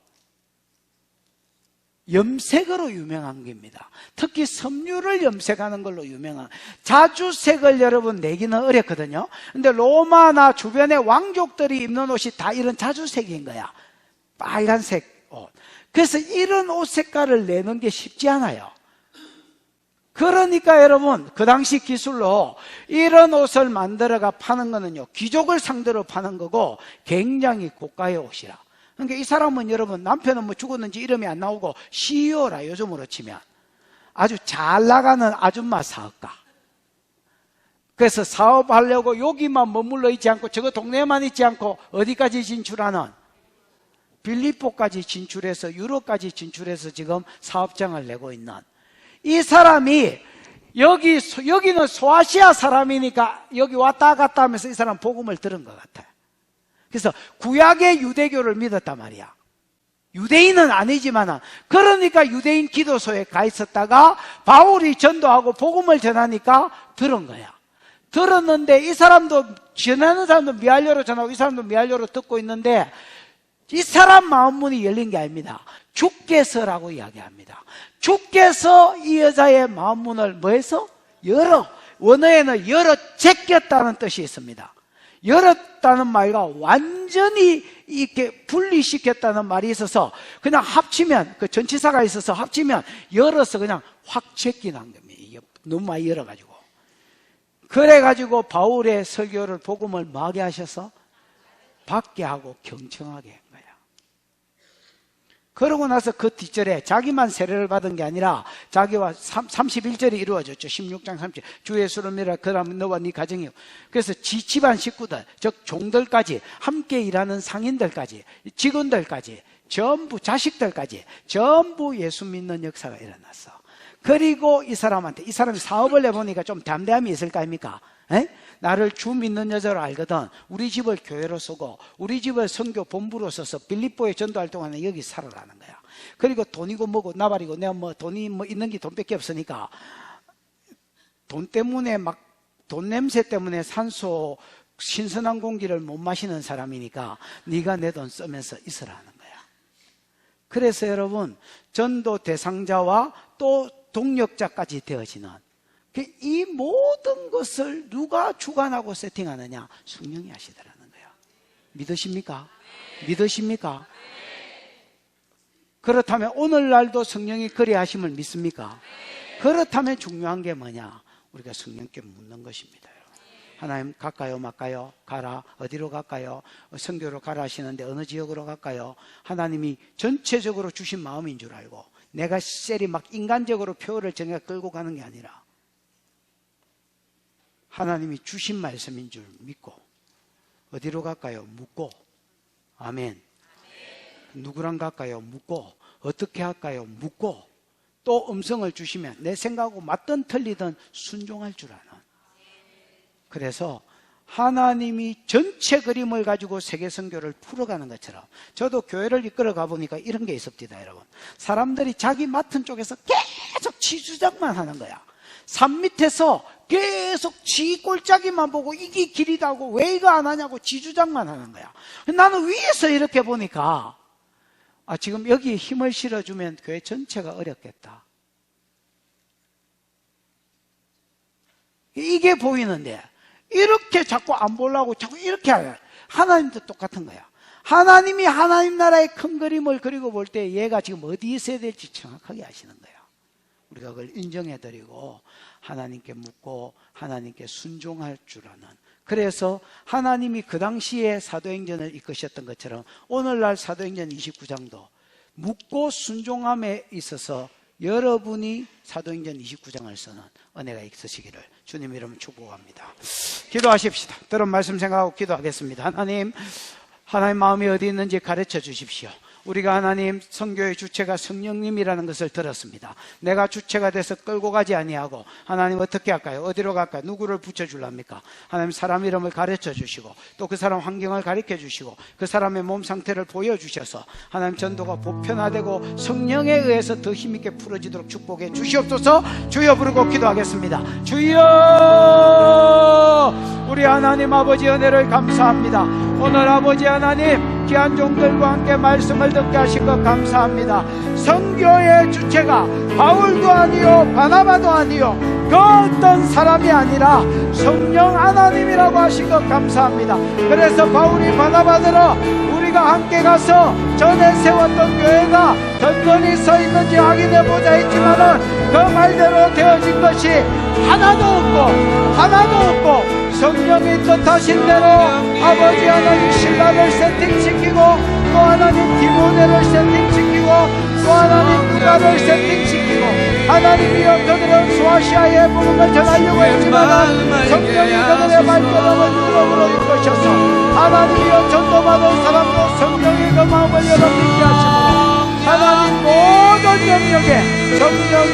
염색으로 유명한 겁니다. 특히 섬유를 염색하는 걸로 유명한, 자주색을 여러분 내기는 어렵거든요. 근데 로마나 주변의 왕족들이 입는 옷이 다 이런 자주색인 거야. 빨간색 옷. 그래서 이런 옷 색깔을 내는 게 쉽지 않아요. 그러니까 여러분 그 당시 기술로 이런 옷을 만들어가 파는 거는요, 귀족을 상대로 파는 거고 굉장히 고가의 옷이라. 그러니까 이 사람은 여러분 남편은 뭐 죽었는지 이름이 안 나오고 CEO라, 요즘으로 치면 아주 잘 나가는 아줌마 사업가. 그래서 사업하려고 여기만 머물러 있지 않고 저거 동네에만 있지 않고 어디까지 진출하는, 빌립보까지 진출해서 유럽까지 진출해서 지금 사업장을 내고 있는 이 사람이, 여기는 소아시아 사람이니까 여기 왔다 갔다 하면서 이 사람 복음을 들은 것 같아요. 그래서 구약의 유대교를 믿었단 말이야. 유대인은 아니지만, 그러니까 유대인 기도소에 가 있었다가 바울이 전도하고 복음을 전하니까 들은 거야. 들었는데 이 사람도, 전하는 사람도 미알료로 전하고 이 사람도 미알료로 듣고 있는데 이 사람 마음 문이 열린 게 아닙니다. 주께서라고 이야기합니다. 주께서 이 여자의 마음 문을 뭐해서? 열어. 원어에는 열어 제꼈다는 뜻이 있습니다. 열었다는 말과 완전히 이렇게 분리시켰다는 말이 있어서 그냥 합치면, 그 전치사가 있어서 합치면 열어서 그냥 확 제끼는 겁니다. 이게 너무 많이 열어가지고. 그래가지고 바울의 설교를, 복음을 뭐하게 하셔서? 받게 하고 경청하게 한 거야. 그러고 나서 그 뒷절에 자기만 세례를 받은 게 아니라 자기와 31절이 이루어졌죠. 16장 30절. 주 예수를 믿으라. 그러면 너와 네 가정이요. 그래서 집안 식구들, 즉 종들까지, 함께 일하는 상인들까지, 직원들까지, 전부 자식들까지 전부 예수 믿는 역사가 일어났어. 그리고 이 사람한테, 이 사람이 사업을 해보니까 좀 담대함이 있을 거 아닙니까? 에? 나를 주 믿는 여자로 알거든. 우리 집을 교회로 쓰고 우리 집을 선교 본부로 써서 빌립보에 전도할 동안에 여기 살아라는 거야. 그리고 돈이고 뭐고 나발이고, 내가 뭐 돈이 뭐 있는 게 돈밖에 없으니까 돈 때문에 막, 돈 냄새 때문에 산소 신선한 공기를 못 마시는 사람이니까 네가 내 돈 쓰면서 있으라는 거야. 그래서 여러분 전도 대상자와 또 동력자까지 되어지는 이 모든 것을 누가 주관하고 세팅하느냐? 성령이 하시더라는 거야. 믿으십니까? 믿으십니까? 그렇다면 오늘날도 성령이 그리 하심을 믿습니까? 그렇다면 중요한 게 뭐냐? 우리가 성령께 묻는 것입니다. 하나님 갈까요? 말까요? 가라. 어디로 갈까요? 선교로 가라 하시는데 어느 지역으로 갈까요? 하나님이 전체적으로 주신 마음인 줄 알고, 내가 셀이 막 인간적으로 표를 정해 끌고 가는 게 아니라 하나님이 주신 말씀인 줄 믿고, 어디로 갈까요? 묻고, 아멘. 누구랑 갈까요? 묻고, 어떻게 할까요? 묻고, 또 음성을 주시면 내 생각하고 맞든 틀리든 순종할 줄 아는. 그래서 하나님이 전체 그림을 가지고 세계 선교를 풀어가는 것처럼, 저도 교회를 이끌어 가보니까 이런 게 있었습니다, 여러분. 사람들이 자기 맡은 쪽에서 계속 지주장만 하는 거야. 산 밑에서 계속 지 꼴짜기만 보고 이게 길이다고 왜 이거 안 하냐고 지주장만 하는 거야. 나는 위에서 이렇게 보니까 지금 여기에 힘을 실어주면 교회 전체가 어렵겠다. 이게 보이는데 이렇게 자꾸 안 보려고 자꾸 이렇게 하요. 하나님도 똑같은 거야. 하나님이 하나님 나라의 큰 그림을 그리고 볼 때 얘가 지금 어디에 있어야 될지 정확하게 아시는 거야. 우리가 그걸 인정해드리고 하나님께 묻고 하나님께 순종할 줄 아는, 그래서 하나님이 그 당시에 사도행전을 이끄셨던 것처럼 오늘날 사도행전 29장도 묻고 순종함에 있어서 여러분이 사도행전 29장을 쓰는 은혜가 있으시기를 주님 이름 축복합니다. 기도하십시다. 들은 말씀 생각하고 기도하겠습니다. 하나님 마음이 어디 있는지 가르쳐 주십시오. 우리가 하나님 선교의 주체가 성령님이라는 것을 들었습니다. 내가 주체가 돼서 끌고 가지 아니하고 하나님 어떻게 할까요? 어디로 갈까요? 누구를 붙여줄랍니까? 하나님 사람 이름을 가르쳐 주시고 또 그 사람 환경을 가르쳐 주시고 그 사람의 몸 상태를 보여주셔서 하나님 전도가 보편화되고 성령에 의해서 더 힘있게 풀어지도록 축복해 주시옵소서. 주여 부르고 기도하겠습니다. 주여, 우리 하나님 아버지 은혜를 감사합니다. 오늘 아버지 하나님 귀한 종들과 함께 말씀을 듣게 하신 것 감사합니다. 선교의 주체가 바울도 아니요 바나바도 아니요 그 어떤 사람이 아니라 성령 하나님이라고 하신 것 감사합니다. 그래서 바울이 바나바더러 우리가 함께 가서 전에 세웠던 교회가 든든히 서 있는지 확인해 보자 했지만은 그 말대로 되어진 것이 하나도 없고 성령이 뜻하신 대로 아버지 하나님 신라를 세팅시키고 또 하나님 디모데를 세팅시키고 또 하나님 누가를 세팅시키고 하나님이여 그들은 소아시아의 복음을 전하려고 했지만 성령이 그들의 발걸음을 유럽으로 이끄셔서 하나님이여 전도받은 사람도 성령이 그 마음을 열어듣게 하시고 하나님 모든 영역에 성령이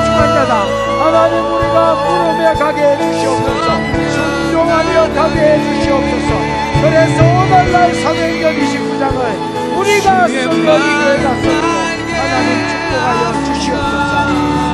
주관자다. 하나님 우리가 물음에 가게 해주시옵소서. 순종하며 가게 해주시옵소서. 그래서 오늘날 사도행전 29장을 우리가 성령이 교회가 써서 하나님 축복하여 주시옵소서.